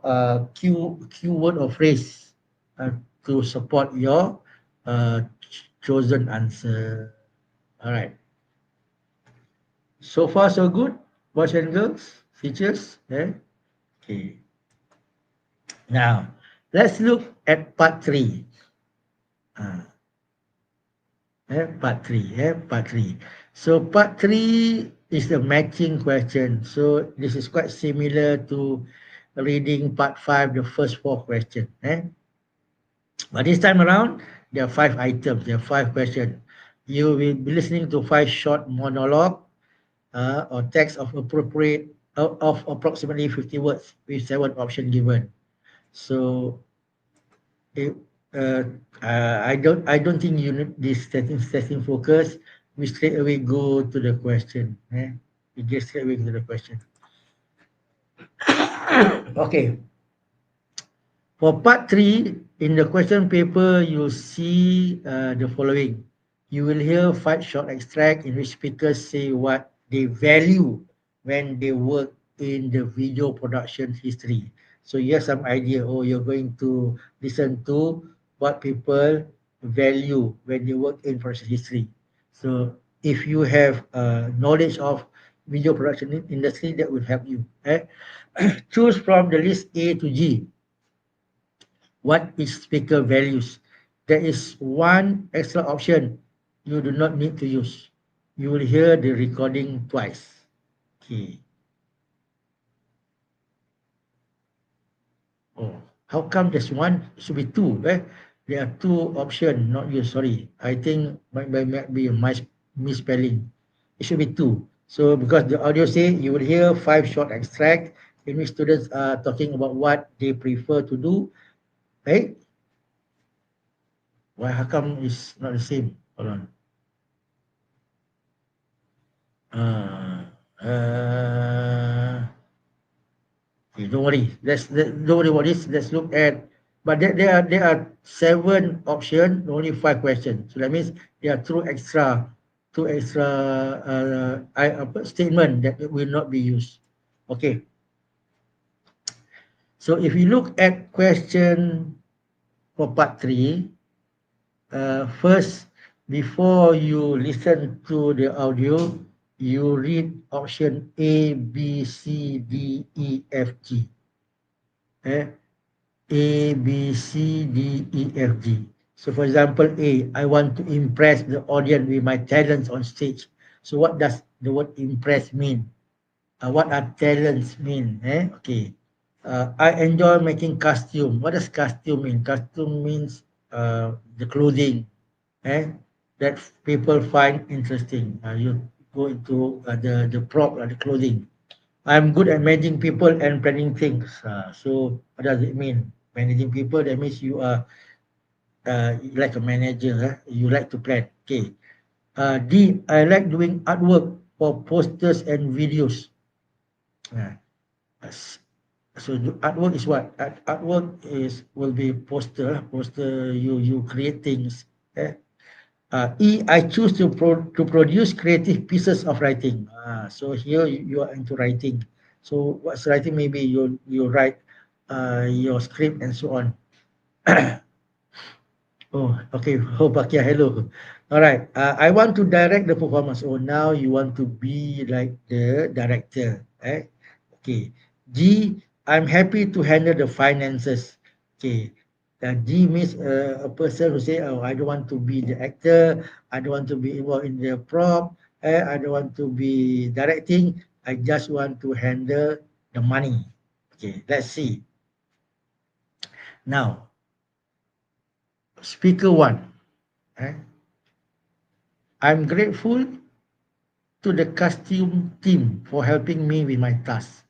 keyword or phrase uh, to support your chosen answer. All right. So far, so good, boys and girls, teachers. Okay. Now, let's look at part three. Uh, part three. Part three. So part three is the matching question. So this is quite similar to reading part five, the first four questions. But this time around, there are five items, there are five questions. You will be listening to five short monologue or text of approximately 50 words with seven options given. So it, uh, I don't think you need this setting focus. We straight away go to the question. We get straight away to the question. Okay. For part three, in the question paper, you'll see the following. You will hear five short extract in which speakers say what they value when they work in the video production history. So you have some idea, oh, you're going to listen to what people value when they work in production history. So if you have knowledge of video production industry, that will help you. Choose from the list A to G what each speaker values. There is one extra option you do not need to use. You will hear the recording twice. Okay. Oh, how come there's one? It should be two. There are two options, not used. Sorry. I think might be a misspelling. It should be two. So because the audio say you will hear five short extract in which students are talking about what they prefer to do. Right? Why how come it's not the same? Hold on. Uh, uh, okay, don't worry. Don't worry about this. Let's look at. But there are seven options, only five questions. So that means there are two extra statement that will not be used. Okay. So if you look at question for part three, first, before you listen to the audio, you read option A, B, C, D, E, F, G. Eh? A, B, C, D, E, F, G. So for example, A, I want to impress the audience with my talents on stage. So what does the word impress mean? What are talents mean? Okay. I enjoy making costume. What does costume mean? Costume means the clothing that people find interesting. You go into the prop, the clothing. I'm good at managing people and planning things. So what does it mean? Managing people, that means you are like a manager. You like to plan. Okay. D, I like doing artwork for posters and videos. Uh, s- so artwork is what? Artwork is will be poster. You create things. E, I choose to produce creative pieces of writing. So here you are into writing. So what's writing? Maybe you write your script and so on. Oh, okay. Oh, Bakia, hello. All right. I want to direct the performance. Oh, now you want to be like the director. Okay. G, I'm happy to handle the finances. Okay. D means a person who say, oh, I don't want to be the actor, I don't want to be involved in the prop, I don't want to be directing, I just want to handle the money. Okay, let's see. Now, speaker one. eh, I'm grateful to the costume team for helping me with my task,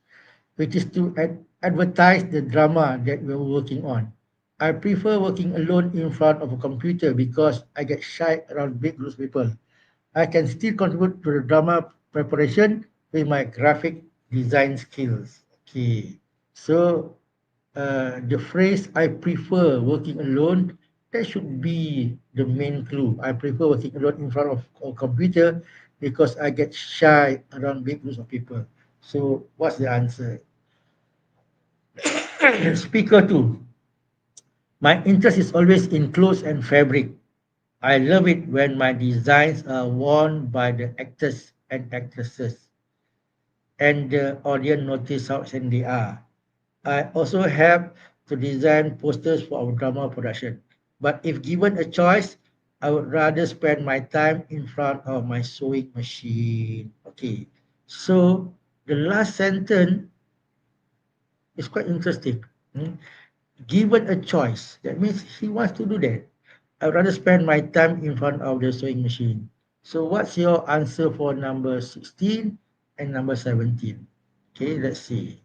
which is to advertise the drama that we're working on. I prefer working alone in front of a computer because I get shy around big groups of people. I can still contribute to the drama preparation with my graphic design skills. Okay, so the phrase I prefer working alone, that should be the main clue. I prefer working alone in front of a computer because I get shy around big groups of people. So what's the answer? Speaker 2. My interest is always in clothes and fabric. I love it when my designs are worn by the actors and actresses and the audience notice how excellent they are. I also help to design posters for our drama production. But if given a choice, I would rather spend my time in front of my sewing machine. Okay, so the last sentence is quite interesting. Hmm. Given a choice, that means he wants to do that. I'd rather spend my time in front of the sewing machine. So what's your answer for number 16 and number 17? Okay, let's see.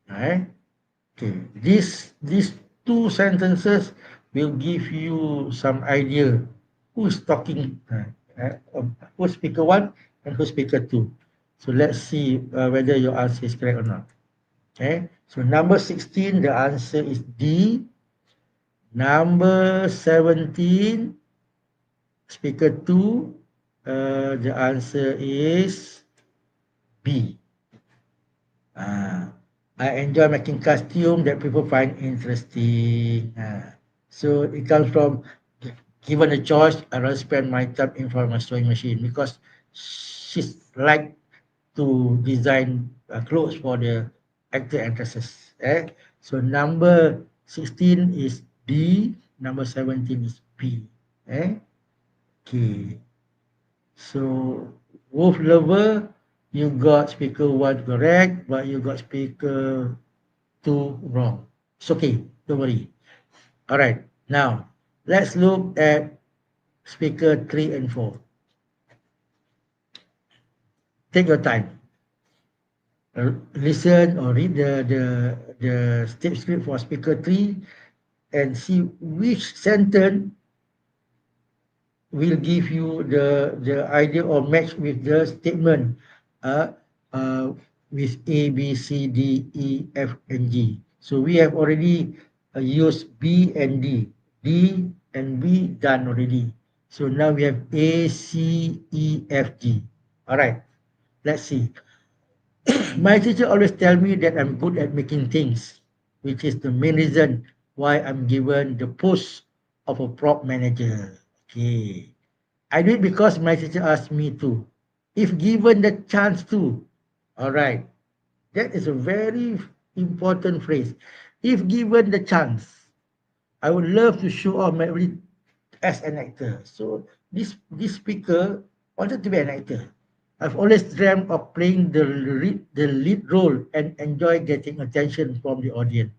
Alright. Okay, these two sentences will give you some idea who's talking, who's speaker one and who's speaker two. So let's see whether your answer is correct or not. Okay, so number 16, the answer is D. Number 17, speaker two, the answer is B. Ah, I enjoy making costume that people find interesting. So it comes from given a choice, I rather spend my time in front of my sewing machine because she's like to design clothes for the actor actresses. So number 16 is D, number 17 is B. Okay. So wolf lover, you got speaker one correct, but you got speaker two wrong. It's okay, don't worry. All right, now let's look at speaker three and four. Take your time. Listen or read the step script for speaker three and see which sentence will give you the idea or match with the statement uh, uh, with A, B, C, D, E, F, and G. So we have already used B and D. D and B done already. So now we have A, C, E, F, G. All right, let's see. My teacher always tell me that I'm good at making things, which is the main reason why I'm given the post of a prop manager. Okay. I do it because my teacher asked me to. If given the chance to, all right, that is a very important phrase. If given the chance, I would love to show off my ability as an actor. So this speaker wanted to be an actor. I've always dreamt of playing the lead role and enjoy getting attention from the audience.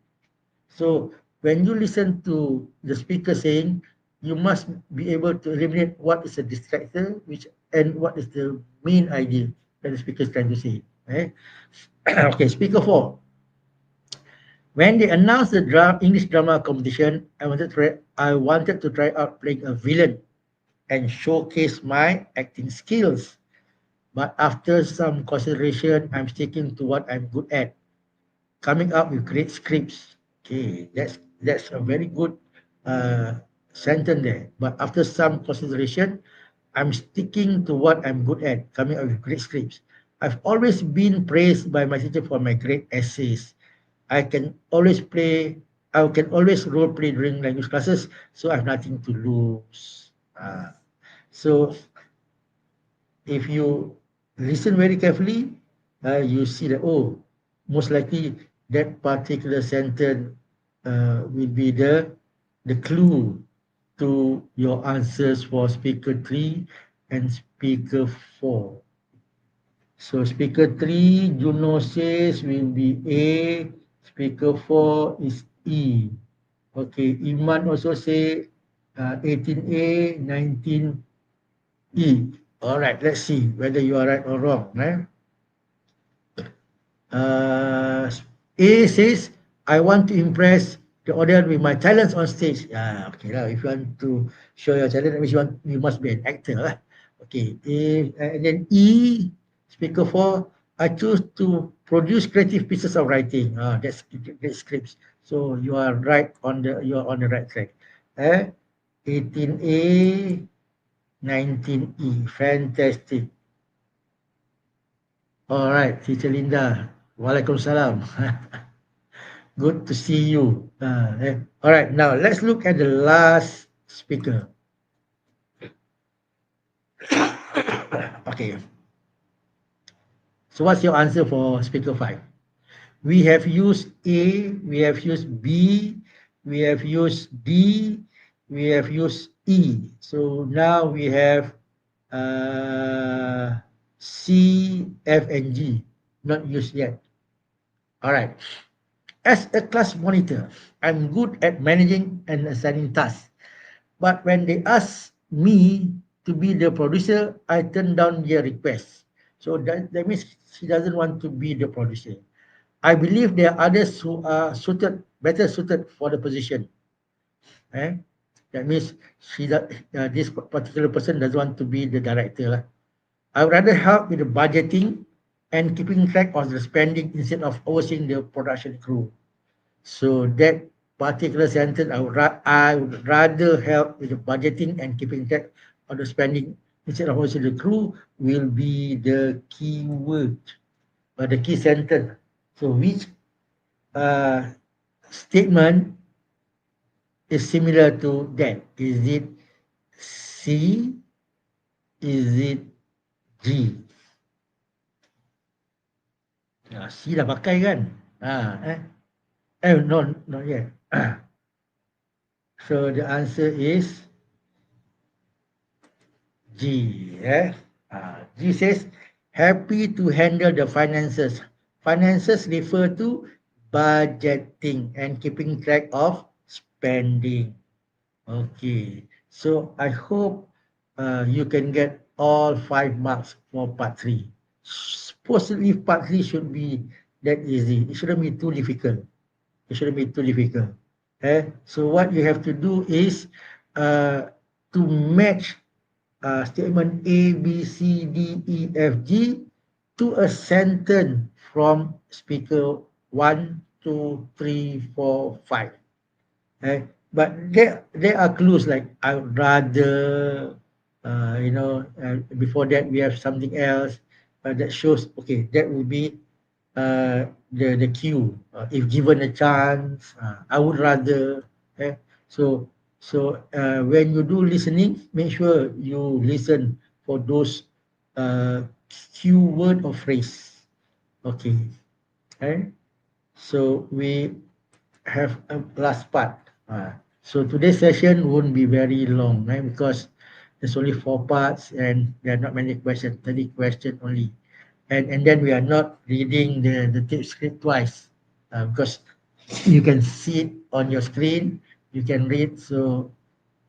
So when you listen to the speaker saying, you must be able to eliminate what is a distractor, which and what is the main idea that the speaker is trying to say. Eh? Okay, speaker four. When they announced the English drama competition, I wanted to try out playing a villain and showcase my acting skills. But after some consideration, I'm sticking to what I'm good at, coming up with great scripts. Okay, that's a very good uh, sentence there. But after some consideration, I'm sticking to what I'm good at, coming up with great scripts. I've always been praised by my teacher for my great essays. I can always play. I can always role play during language classes, so I have nothing to lose. So if you listen very carefully, you see that, oh, most likely that particular sentence will be the clue to your answers for speaker 3 and speaker 4. So speaker 3, Juno says will be A, speaker 4 is E. Okay, Iman also say 18A, 19E. All right, let's see whether you are right or wrong. Uh, A says, I want to impress the audience with my talents on stage. Okay lah. If you want to show your talent, that means you must be an actor lah. Okay. And then E, speaker 4, I choose to produce creative pieces of writing. That's scripts. So you are on the right track. 18A, 19E. Fantastic. All right, Teacher Linda. Waalaikumsalam. Good to see you. All right, now let's look at the last speaker. Okay, so what's your answer for speaker 5? We have used A, we have used B, we have used D, we have used E. So now we have uh, C, F, and G not used yet. All right. As a class monitor, I'm good at managing and assigning tasks. But when they ask me to be the producer, I turn down their request. So that means she doesn't want to be the producer. I believe there are others who are better suited for the position. Eh? That means this particular person doesn't want to be the director. Lah. I would rather help with the budgeting and keeping track of the spending instead of overseeing the production crew. So that particular sentence, I would rather help with the budgeting and keeping track of the spending instead of also the crew will be the key word or the key sentence. So which uh, statement is similar to that? Is it C? Is it G? C dah pakai kan? No, not yet. So the answer is G. G says, happy to handle the finances. Finances refer to budgeting and keeping track of spending. Okay. So I hope you can get all 5 marks for part 3. Supposedly part 3 should be that easy. It shouldn't be too difficult. It shouldn't be too difficult. So what you have to do is to match statement A, B, C, D, E, F, G to a sentence from speaker 1, 2, 3, 4, 5. But there are clues like I would rather, before that we have something else that shows, okay, that will be the cue. If given a chance, I would rather. Eh? So when you do listening, make sure you listen for those cue word or phrase. Okay. Eh? So we have a last part. So today's session won't be very long, right? Because there's only 4 parts and there are not many questions, 30 questions only. And then we are not reading the tape script twice because you can see it on your screen, you can read, so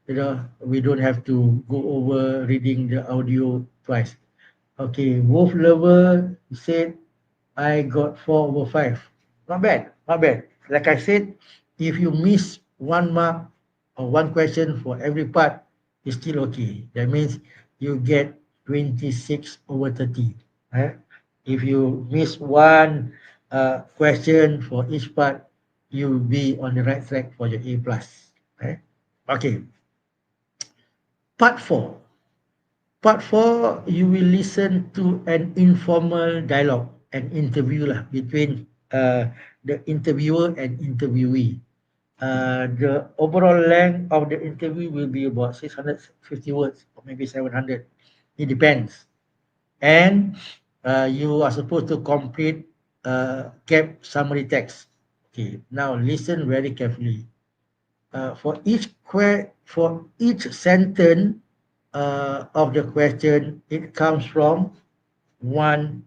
we don't have to go over reading the audio twice. Okay, Wolf Lover said I got 4/5. Not bad, not bad. Like I said, if you miss 1 mark or one question for every part, it's still okay. That means you get 26/30. Eh? If you miss one question for each part, you will be on the right track for your A plus. Okay. Part 4. Part 4, you will listen to an informal dialogue, an interview lah, between the interviewer and interviewee. The overall length of the interview will be about 650 words or maybe 700. It depends. And you are supposed to complete gap summary text. Okay, now listen very carefully. For each sentence of the question, it comes from one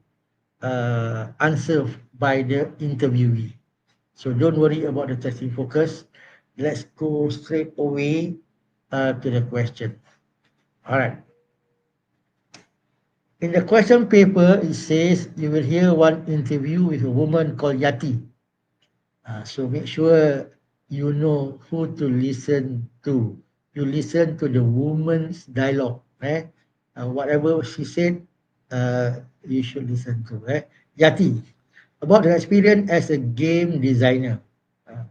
answer by the interviewee. So don't worry about the testing focus. Let's go straight away to the question. All right. In the question paper, it says you will hear one interview with a woman called Yati. So make sure you know who to listen to. You listen to the woman's dialogue. Whatever she said, you should listen to. Yati, about her experience as a game designer. Uh,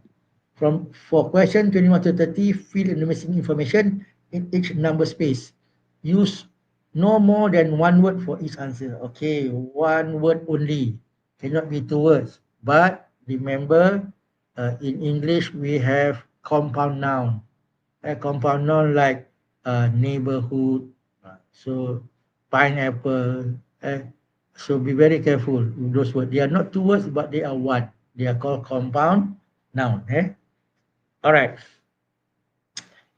for question 21 to 30, fill in the missing information in each number space. Use no more than one word for each answer. Okay, one word only. Cannot be two words. But remember, in English, we have compound noun. A compound noun like neighborhood. So pineapple. So be very careful with those words. They are not two words, but they are one. They are called compound noun. All right.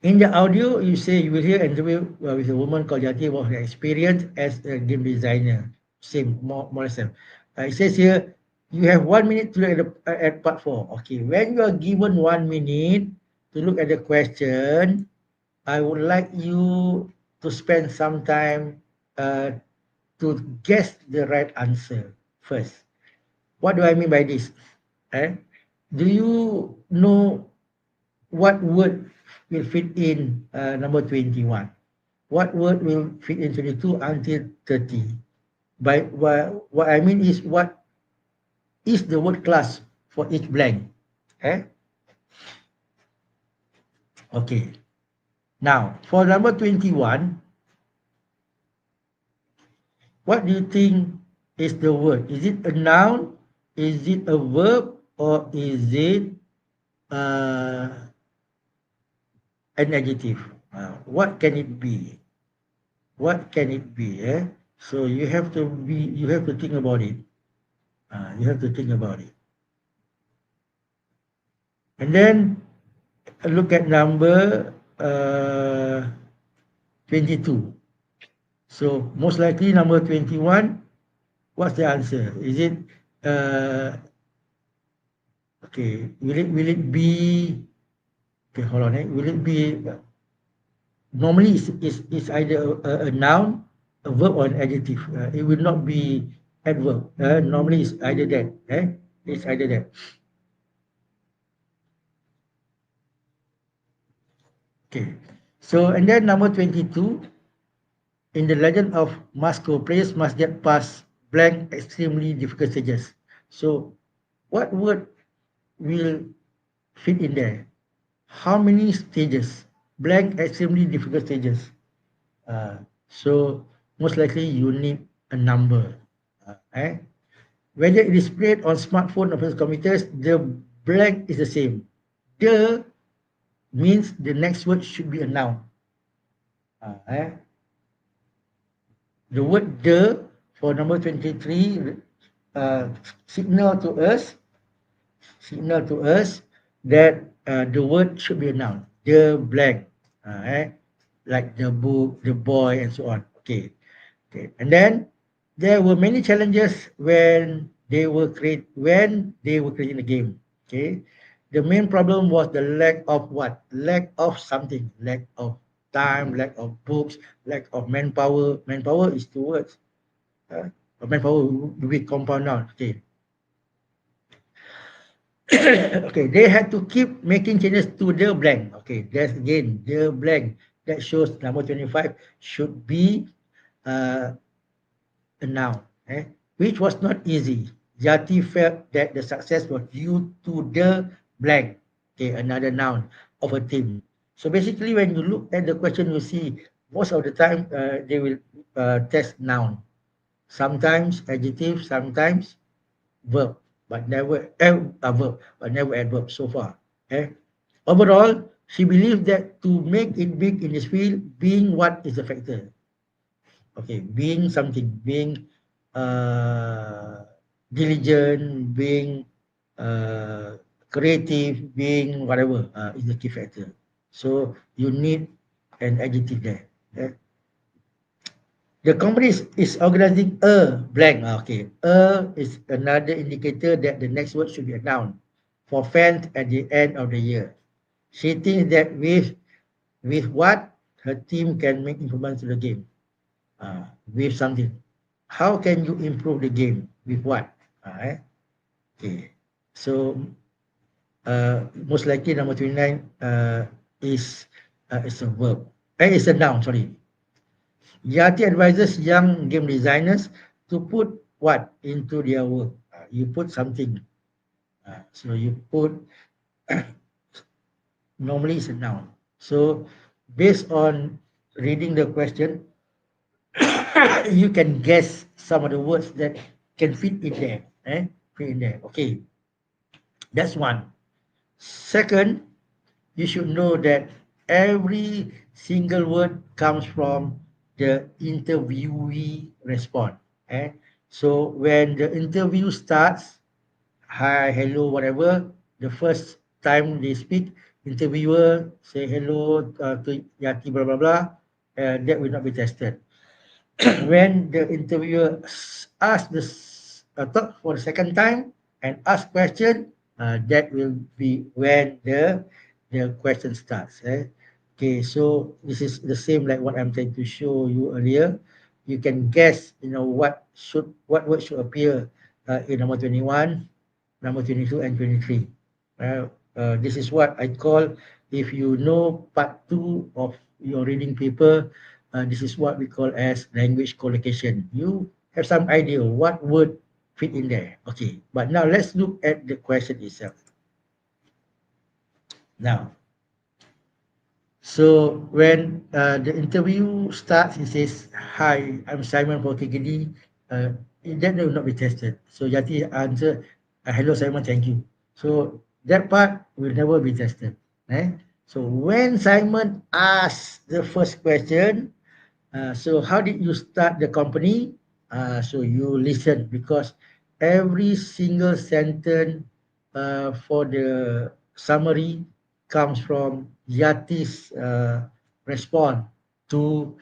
In the audio, you say you will hear an interview with a woman called Yati about her experience as a game designer. Same, more or less same. It says here, you have 1 minute to look at part four. Okay, when you are given 1 minute to look at the question, I would like you to spend some time uh, to guess the right answer first. What do I mean by this? Eh? Do you know what word will fit in number 21? What word will fit in 22 until 30? By what I mean is what is the word class for each blank? Eh? Okay. Now, for number 21, what do you think is the word? Is it a noun? Is it a verb? Or is it uh, an adjective? What can it be? What can it be? So you have to think about it. You have to think about it. And then look at number 22. So most likely number 21, what's the answer? Is it uh, okay? Will it be okay? Hold on. Will it be normally it's either a noun, a verb, or an adjective. It will not be adverb. Normally it's either that. It's either that. Okay. So and then number 22, in the legend of Moscow, players must get past blank extremely difficult stages. So what word will fit in there? How many stages? Blank extremely difficult stages. So most likely you need a number. Whether it is displayed on smartphone or personal computers, the blank is the same. The means the next word should be a noun. Uh, eh? The word the for number 23 uh, signal to us signal to us that the word should be a noun. The blank, like the book, the boy, and so on. Okay, okay. And then there were many challenges when they were creating the game. Okay, the main problem was the lack of what? Lack of something. Lack of time. Lack of books. Lack of manpower. Manpower is two words. Manpower with compound noun. Okay. Okay, they had to keep making changes to the blank. Okay, that's again the blank that shows number 25 should be uh, a noun, which was not easy. Jati felt that the success was due to the blank, okay, another noun of a team. So basically, when you look at the question, you see most of the time they will test noun, sometimes adjective, sometimes verb, but never a verb, but never adverb so far. Eh? Overall, she believed that to make it big in this field, being what is a factor. Okay, being something, being uh, diligent, being uh, creative, being whatever is the key factor. So you need an adjective there. Okay? The company is organizing a blank. Okay, a is another indicator that the next word should be a noun for fans at the end of the year. She thinks that with what her team can make improvements to the game. With something. How can you improve the game? With what? Okay. So most likely number 29 is a verb. It's a noun, sorry. Yati advises young game designers to put what into their work? You put something. So you put, normally it's a noun. So based on reading the question, you can guess some of the words that can fit in there. Fit in there. Okay, that's one. Second, you should know that every single word comes from the interviewee response. Eh? So when the interview starts, hi, hello, whatever, the first time they speak, interviewer say hello to Yati, blah, blah, blah, that will not be tested. When the interviewer asks talk for the second time and ask question, that will be when the question starts. Okay, so this is the same like what I'm trying to show you earlier. You can guess, what word should appear in number 21, number 22, and 23. This is what I call, if you know part two of your reading paper, this is what we call as language collocation. You have some idea what word fit in there. Okay, but now let's look at the question itself. Now, so when the interview starts, it says, "Hi, I'm Simon for KKD." Uh, that will not be tested. So Yati answer, "Hello Simon, thank you." So that part will never be tested. So when Simon asks the first question, so how did you start the company? So you listen, because every single sentence for the summary comes from Yati's response to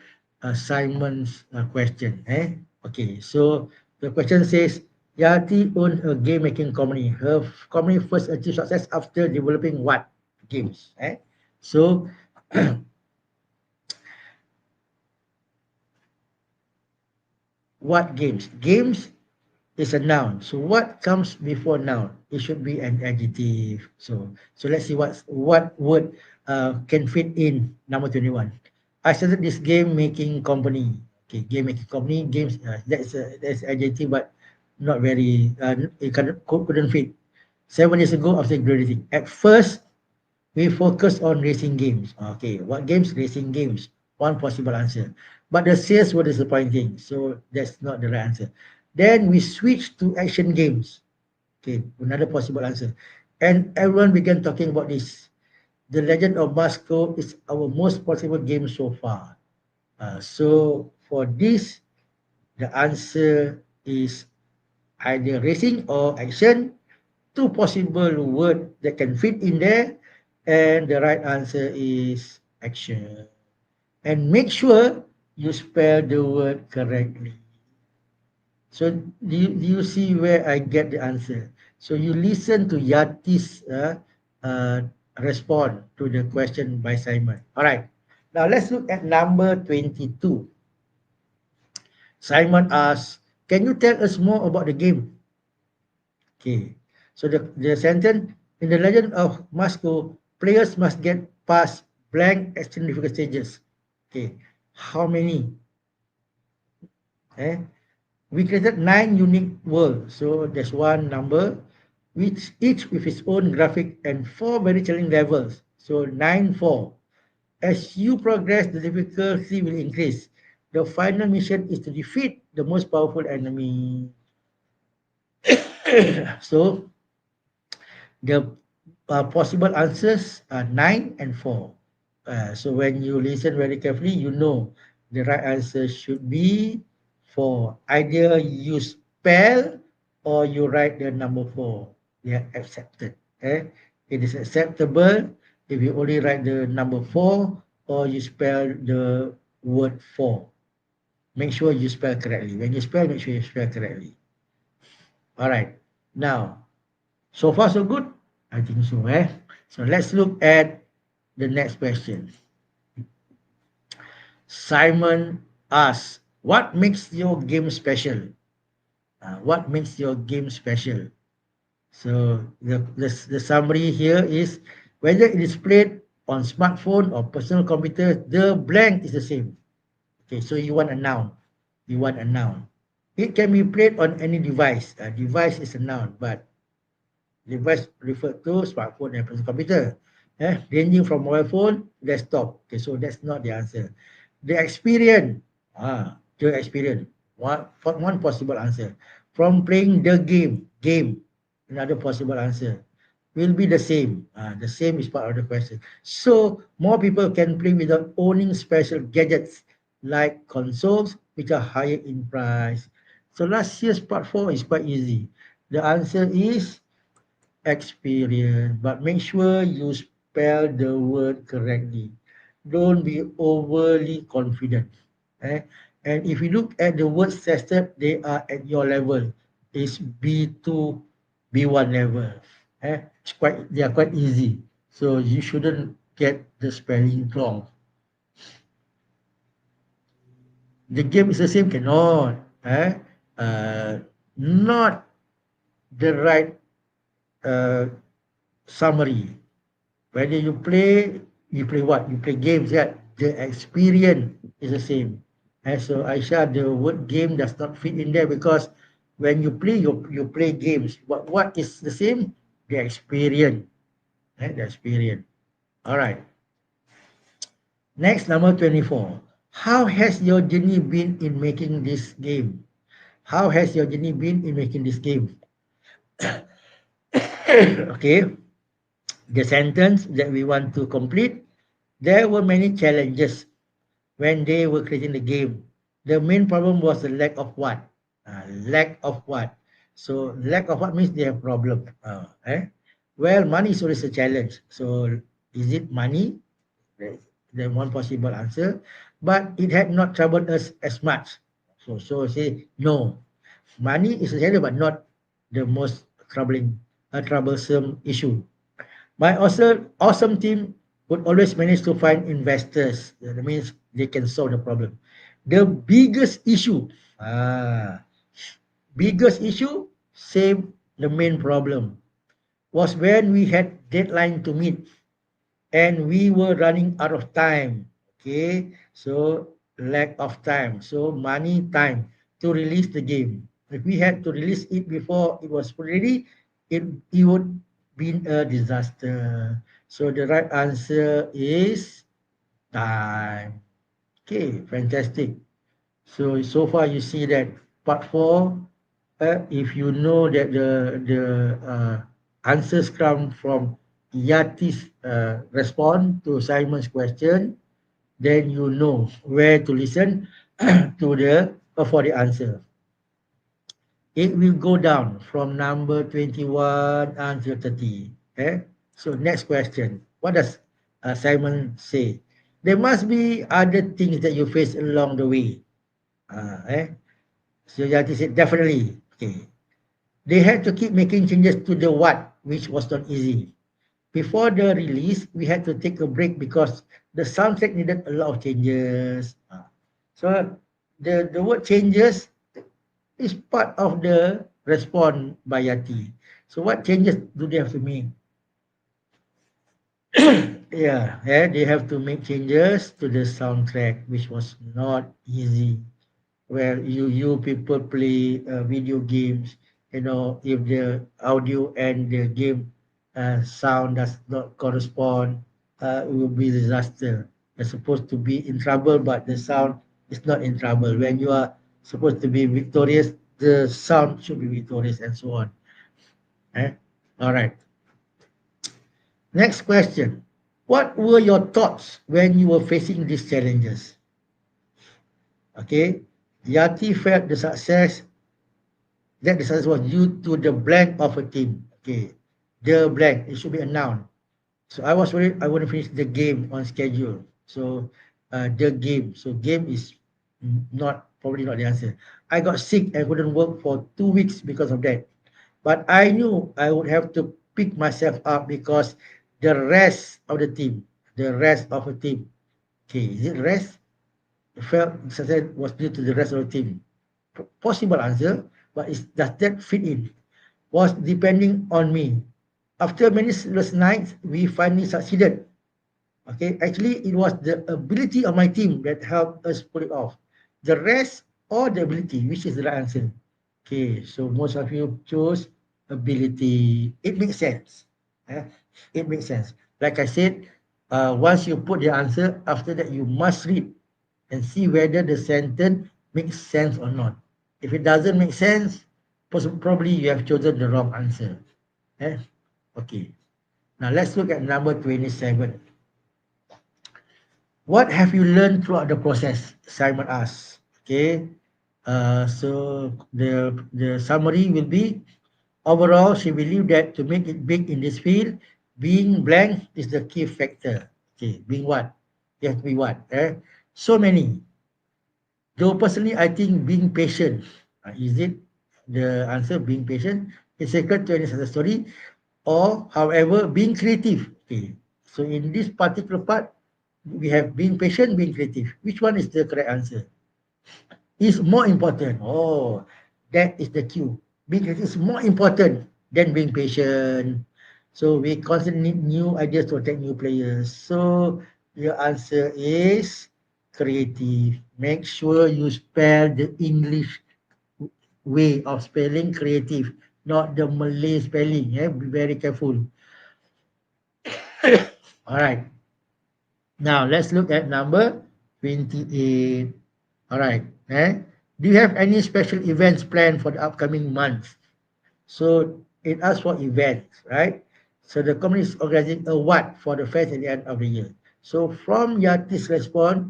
Simon's question. Okay, so the question says, Yati owns a game making company. Her company first achieved success after developing what games? So what games? Games is a noun. So what comes before noun? It should be an adjective. So let's see what word can fit in number 21. I started this game making company. Okay, game making company, games, that's adjective, but not very, it couldn't fit. 7 years ago after graduating. At first, we focus on racing games. Okay, what games? Racing games. One possible answer. But the sales were disappointing, so that's not the right answer. Then we switched to action games. Okay, another possible answer. And everyone began talking about this. The Legend of Moscow is our most possible game so far. So for this, the answer is either racing or action. Two possible words that can fit in there, and the right answer is action. And make sure you spell the word correctly. So do you see where I get the answer? So you listen to Yati's respond to the question by Simon. All right. Now let's look at number 22. Simon asks, can you tell us more about the game? Okay. So the sentence, in the Legend of Moscow, players must get past blank extreme difficult stages. Okay. How many? Eh? We created 9 unique worlds. So there's one number, which each with its own graphic and 4 very challenging levels. So 9, 4. As you progress, the difficulty will increase. The final mission is to defeat the most powerful enemy. So the possible answers are 9 and 4. So when you listen very carefully, you know the right answer should be 4. Either you spell or you write the number 4. They are accepted. Okay? It is acceptable if you only write the number 4 or you spell the word 4. Make sure you spell correctly. When you spell, make sure you spell correctly. All right. Now, so far so good? I think so. So let's look at the next question. Simon asks, what makes your game special? What makes your game special? So the summary here is whether it is played on smartphone or personal computer, the blank is the same. Okay, so you want a noun. You want a noun. It can be played on any device. A device is a noun, but device referred to smartphone and personal computer. Ranging from mobile phone, desktop. Okay, so that's not the answer. The experience, the experience, one possible answer. From playing the game, another possible answer. Will be the same. The same is part of the question. So more people can play without owning special gadgets like consoles, which are higher in price. So last year's part 4 is quite easy. The answer is experience, but make sure you spell the word correctly. Don't be overly confident. Eh? And if you look at the words tested, they are at your level. It's B2, B1 level. They are quite easy. So you shouldn't get the spelling wrong. The game is the same, cannot. Uh, Not the right uh, summary. Whether you play what? You play games, yeah. The experience is the same. And so Aisha, the word game does not fit in there because when you play, you play games. But what is the same? The experience. The experience. All right. Next, number 24. How has your journey been in making this game? How has your journey been in making this game? Okay. The sentence that we want to complete. There were many challenges when they were creating the game. The main problem was the lack of what? Lack of what? So lack of what means they have problem. Well, money is always a challenge. So is it money? That's the one possible answer. But it had not troubled us as much. So say no. Money is a challenge, but not the most troublesome issue. My awesome team would always manage to find investors. That means they can solve the problem. The ah, biggest issue, same the main problem, was when we had deadline to meet and we were running out of time. Okay, so lack of time. So money, time to release the game. If we had to release it before it was ready, it would be a disaster. So the right answer is time. Okay, fantastic. So far you see that part 4, if you know that the answers come from Yati's response to Simon's question, then you know where to listen to the for the answer. It will go down from number 21 until 30. So next question. What does Simon say? There must be other things that you face along the way. So Yati said, definitely. Okay. They had to keep making changes to the what, which was not easy. Before the release, we had to take a break because the soundtrack needed a lot of changes. So the word changes is part of the response by Yati. So what changes do they have to make? Yeah, they have to make changes to the soundtrack, which was not easy. Where you people play video games, if the audio and the game sound does not correspond, it will be disaster. You're supposed to be in trouble, but the sound is not in trouble. When you are supposed to be victorious, the sound should be victorious, and so on. Eh? All right. Next question. What were your thoughts when you were facing these challenges? Okay. Yati felt the success was due to the blank of a team. Okay, the blank, it should be a noun. So I was worried I wouldn't finish the game on schedule. So the game. So game is not probably not the answer. I got sick and couldn't work for 2 weeks because of that. But I knew I would have to pick myself up because the rest of the team. Okay, is it rest? Felt success was due to the rest of the team. Possible answer, but does that fit in? Was depending on me. After many sleepless nights, we finally succeeded. Okay, actually, it was the ability of my team that helped us pull it off. The rest or the ability, which is the right answer. Okay, so most of you chose ability. It makes sense. Eh? It makes sense. Like I said, once you put the answer, after that you must read and see whether the sentence makes sense or not. If it doesn't make sense, probably you have chosen the wrong answer. Eh? Okay. Now let's look at number 27. What have you learned throughout the process? Simon asks. Okay. So the summary will be overall, she believed that to make it big in this field, being blank is the key factor. Okay, being what? You have to be what? So many. Though personally, I think being patient. Is it the answer? Being patient is secret to any success story, or however, being creative. Okay. So in this particular part, we have being patient, being creative. Which one is the correct answer? Is more important. Oh, that is the cue. Being creative is more important than being patient. So we constantly need new ideas to attract new players. So your answer is creative. Make sure you spell the English way of spelling creative, not the Malay spelling. Be very careful. All right. Now let's look at number 28. All right. Do you have any special events planned for the upcoming month? So it asks for events, right? So the company is organizing a what for the fest at the end of the year. So from Yati's response,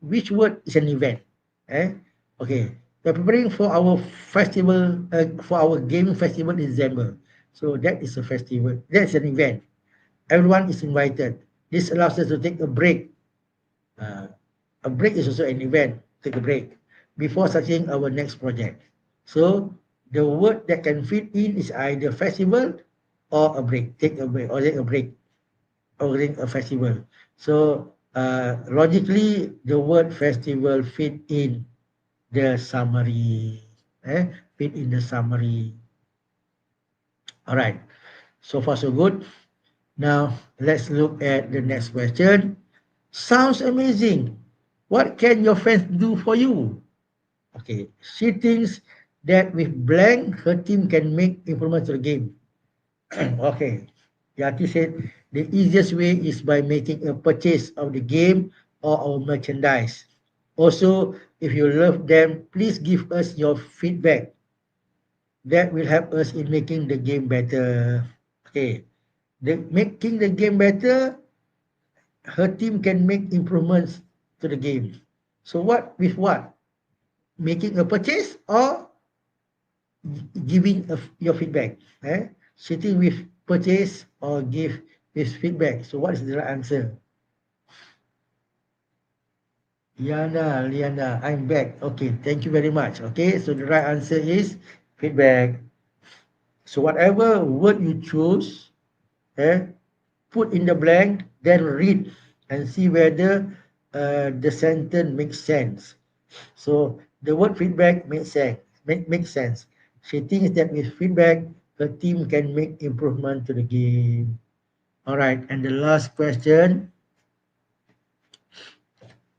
which word is an event? Eh? Okay. We're preparing for our festival, for our gaming festival in December. So that is a festival. That's an event. Everyone is invited. This allows us to take a break. Uh, a break is also an event. Take a break before starting our next project. So the word that can fit in is either festival or a break. Take a break or take a break or take a festival. So logically, the word festival fit in the summary. Fit in the summary. All right. So far so good. Now let's look at the next question. Sounds amazing. What can your friends do for you? Okay, she thinks that with blank, her team can make improvements to the game. Okay, Yati said the easiest way is by making a purchase of the game or our merchandise. Also, if you love them, please give us your feedback. That will help us in making the game better. Okay, making the game better, her team can make improvements to the game. So what with what? Making a purchase or giving your feedback. Sitting with purchase or give with feedback. So what is the right answer? Liana, I'm back. Okay, thank you very much. Okay, so the right answer is feedback. So whatever word you choose, eh, put in the blank, then read and see whether the sentence makes sense. So the word feedback makes sense. Makes sense. She thinks that with feedback, the team can make improvement to the game. All right, and the last question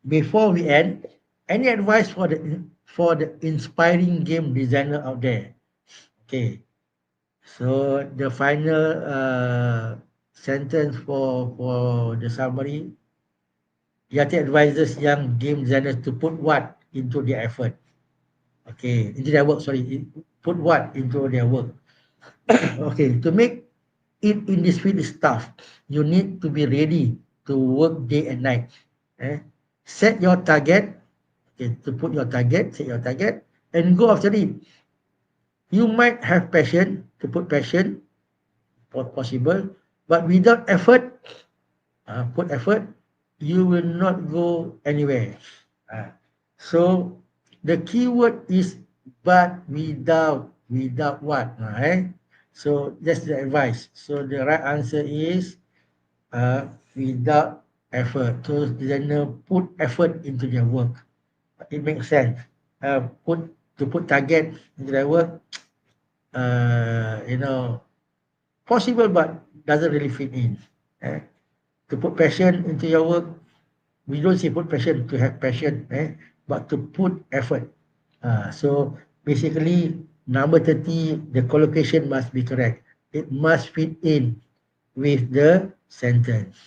before we end, any advice for the inspiring game designer out there? Okay, so the final sentence for the summary, Yati advises young game designers to put what into their effort. Okay, into their work. Sorry, put what into their work. Okay, to make it in this field is tough. You need to be ready to work day and night. Eh? Set your target, Okay, to put your target, set your target, and go after it. You might have passion to put passion, possible, but without effort, put effort, you will not go anywhere. Uh, so the keyword is but without what, right? So that's the advice. So the right answer is without effort. So then put effort into their work. It makes sense. Put target into their work. You know, possible but doesn't really fit in. Eh? To put passion into your work, we don't say put passion to have passion, but to put effort. So basically, number 30, the collocation must be correct. It must fit in with the sentence.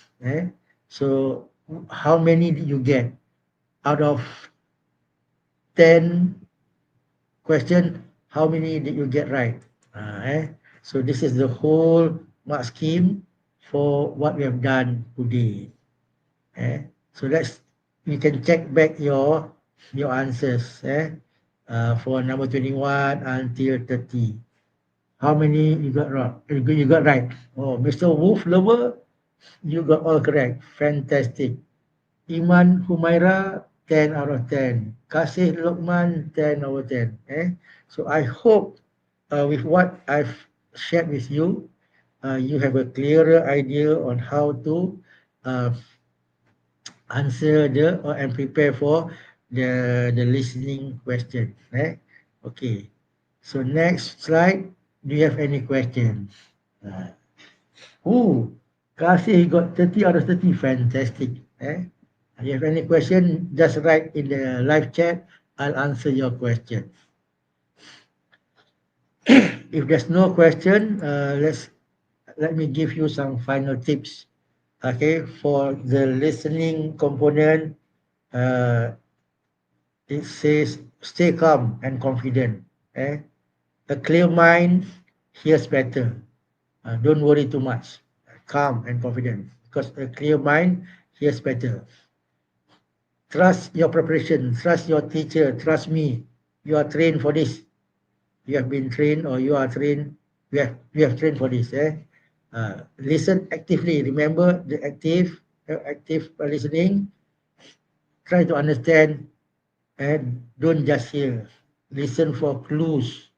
So how many did you get out of 10 question? How many did you get right? So this is the whole mark scheme for what we have done today. So let's you can check back your answers for number 21 until 30. How many you got wrong? You got right. Oh, Mr. Wolf Lover, you got all correct. Fantastic. Iman Humaira, 10 out of 10. Kasih Lokman, 10 out of 10. So I hope with what I've shared with you, you have a clearer idea on how to uh, answer and prepare for the listening question. Okay. So next slide. Do you have any questions? Uh, oh, Kasih got 30 out of 30. Fantastic. If you have any question, just write in the live chat. I'll answer your question. If there's no question, let me give you some final tips. Okay, for the listening component, uh, it says stay calm and confident. Eh? A clear mind hears better. Don't worry too much. Calm and confident because a clear mind hears better. Trust your preparation. Trust your teacher. Trust me. You are trained for this. You have been trained or you are trained. You have trained for this. Listen actively. Remember the active listening. Try to understand and don't just hear. Listen for clues.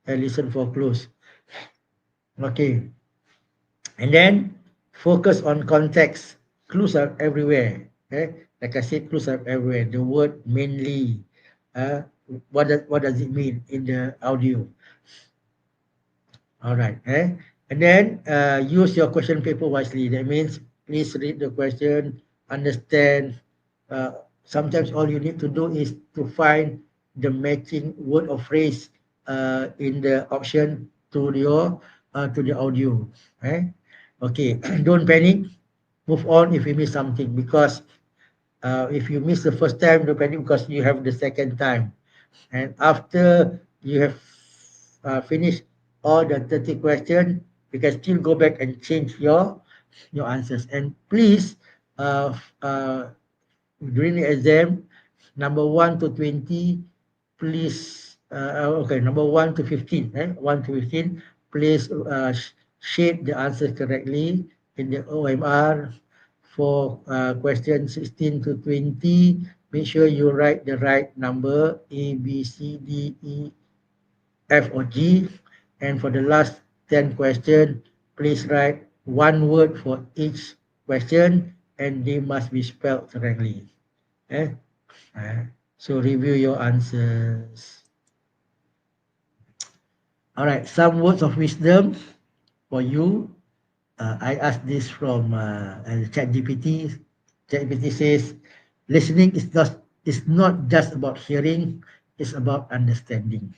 And listen for clues. Okay. And then focus on context. Clues are everywhere. Like I said, clues are everywhere. The word mainly. What does it mean in the audio? All right. And then use your question paper wisely. That means please read the question, understand. Sometimes all you need to do is to find the matching word or phrase in the option to the audio. Okay. Don't panic. Move on if you miss something because if you miss the first time, don't panic because you have the second time. And after you have finished all the 30 questions, you can still go back and change your answers. And please, during the exam, number 1 to 20, please, okay, number 1 to 15, 1 to 15, please shade the answer correctly in the OMR. For question 16 to 20, make sure you write the right number A, B, C, D, E, F, or G. And for the last 10 questions, please write one word for each question and they must be spelled correctly. Eh? So review your answers. All right, some words of wisdom for you. I asked this from ChatGPT. ChatGPT says, listening is not just about hearing, it's about understanding.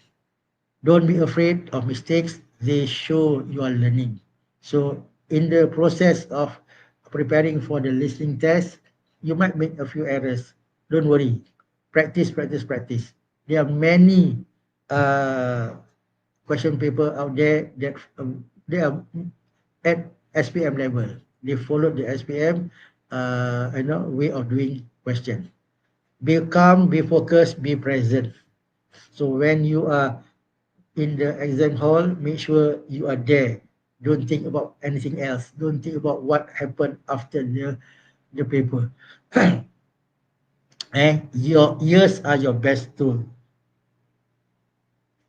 Don't be afraid of mistakes. They show you are learning. So in the process of preparing for the listening test, you might make a few errors. Don't worry. Practice, practice, practice. There are many uh, question paper out there that they are at SPM level. They followed the SPM way of doing question. Be calm, be focused, be present. So when you are in the exam hall, make sure you are there. Don't think about anything else. Don't think about what happened after the paper. Your ears are your best tool.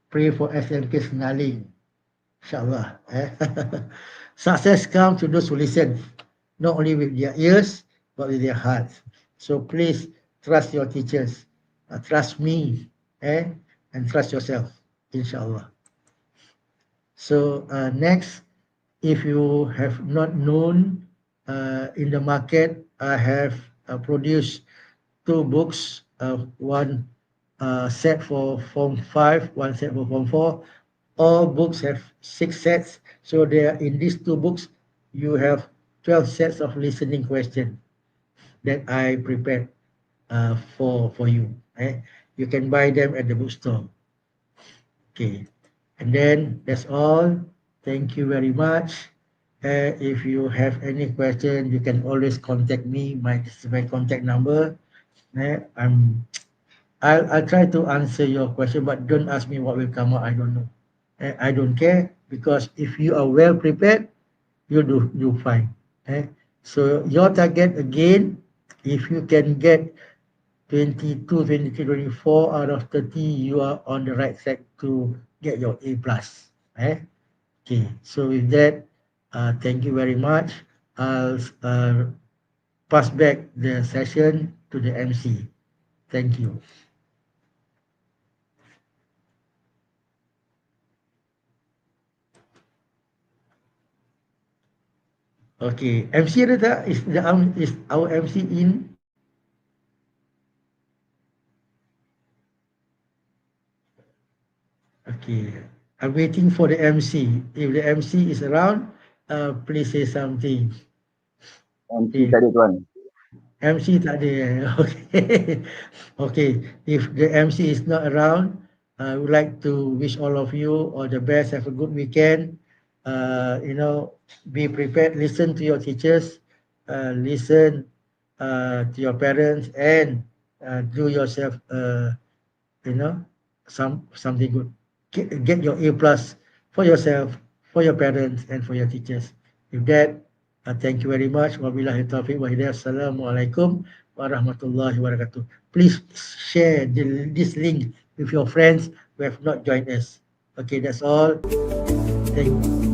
Pray for SMK Senaling. Inshallah. Success comes to those who listen, not only with their ears, but with their hearts. So please trust your teachers, trust me, and trust yourself, inshallah. So next, if you have not known, in the market, I have produced two books, one set for Form 5, one set for Form 4. All books have 6 sets. So there in these two books, you have 12 sets of listening questions that I prepared for you. You can buy them at the bookstore. Okay. And then that's all. Thank you very much. If you have any question, you can always contact me. This is my contact number. Eh, I'm I'll try to answer your question, but don't ask me what will come out. I don't know. I don't care because if you are well prepared, you fine. Eh? So your target again, if you can get 22, 23, 24 out of 30, you are on the right track to get your A plus. Okay, so with that, thank you very much. I'll pass back the session to the MC. Thank you. Okay, MC ada tak? Is our MC in? Okay, I'm waiting for the MC. If the MC is around, please say something. MC Okay, tak ada tuan. MC tak ada. Okay, okay. If the MC is not around, I would like to wish all of you all the best. Have a good weekend. Be prepared. Listen to your teachers. Listen to your parents, and do yourself. You know, something good. Get your A plus for yourself, for your parents, and for your teachers. With that, thank you very much. Wabillahi taufiq wa hidayah. Assalamualaikum warahmatullahi wabarakatuh. Please share this link with your friends who have not joined us. Okay, that's all. Thank you.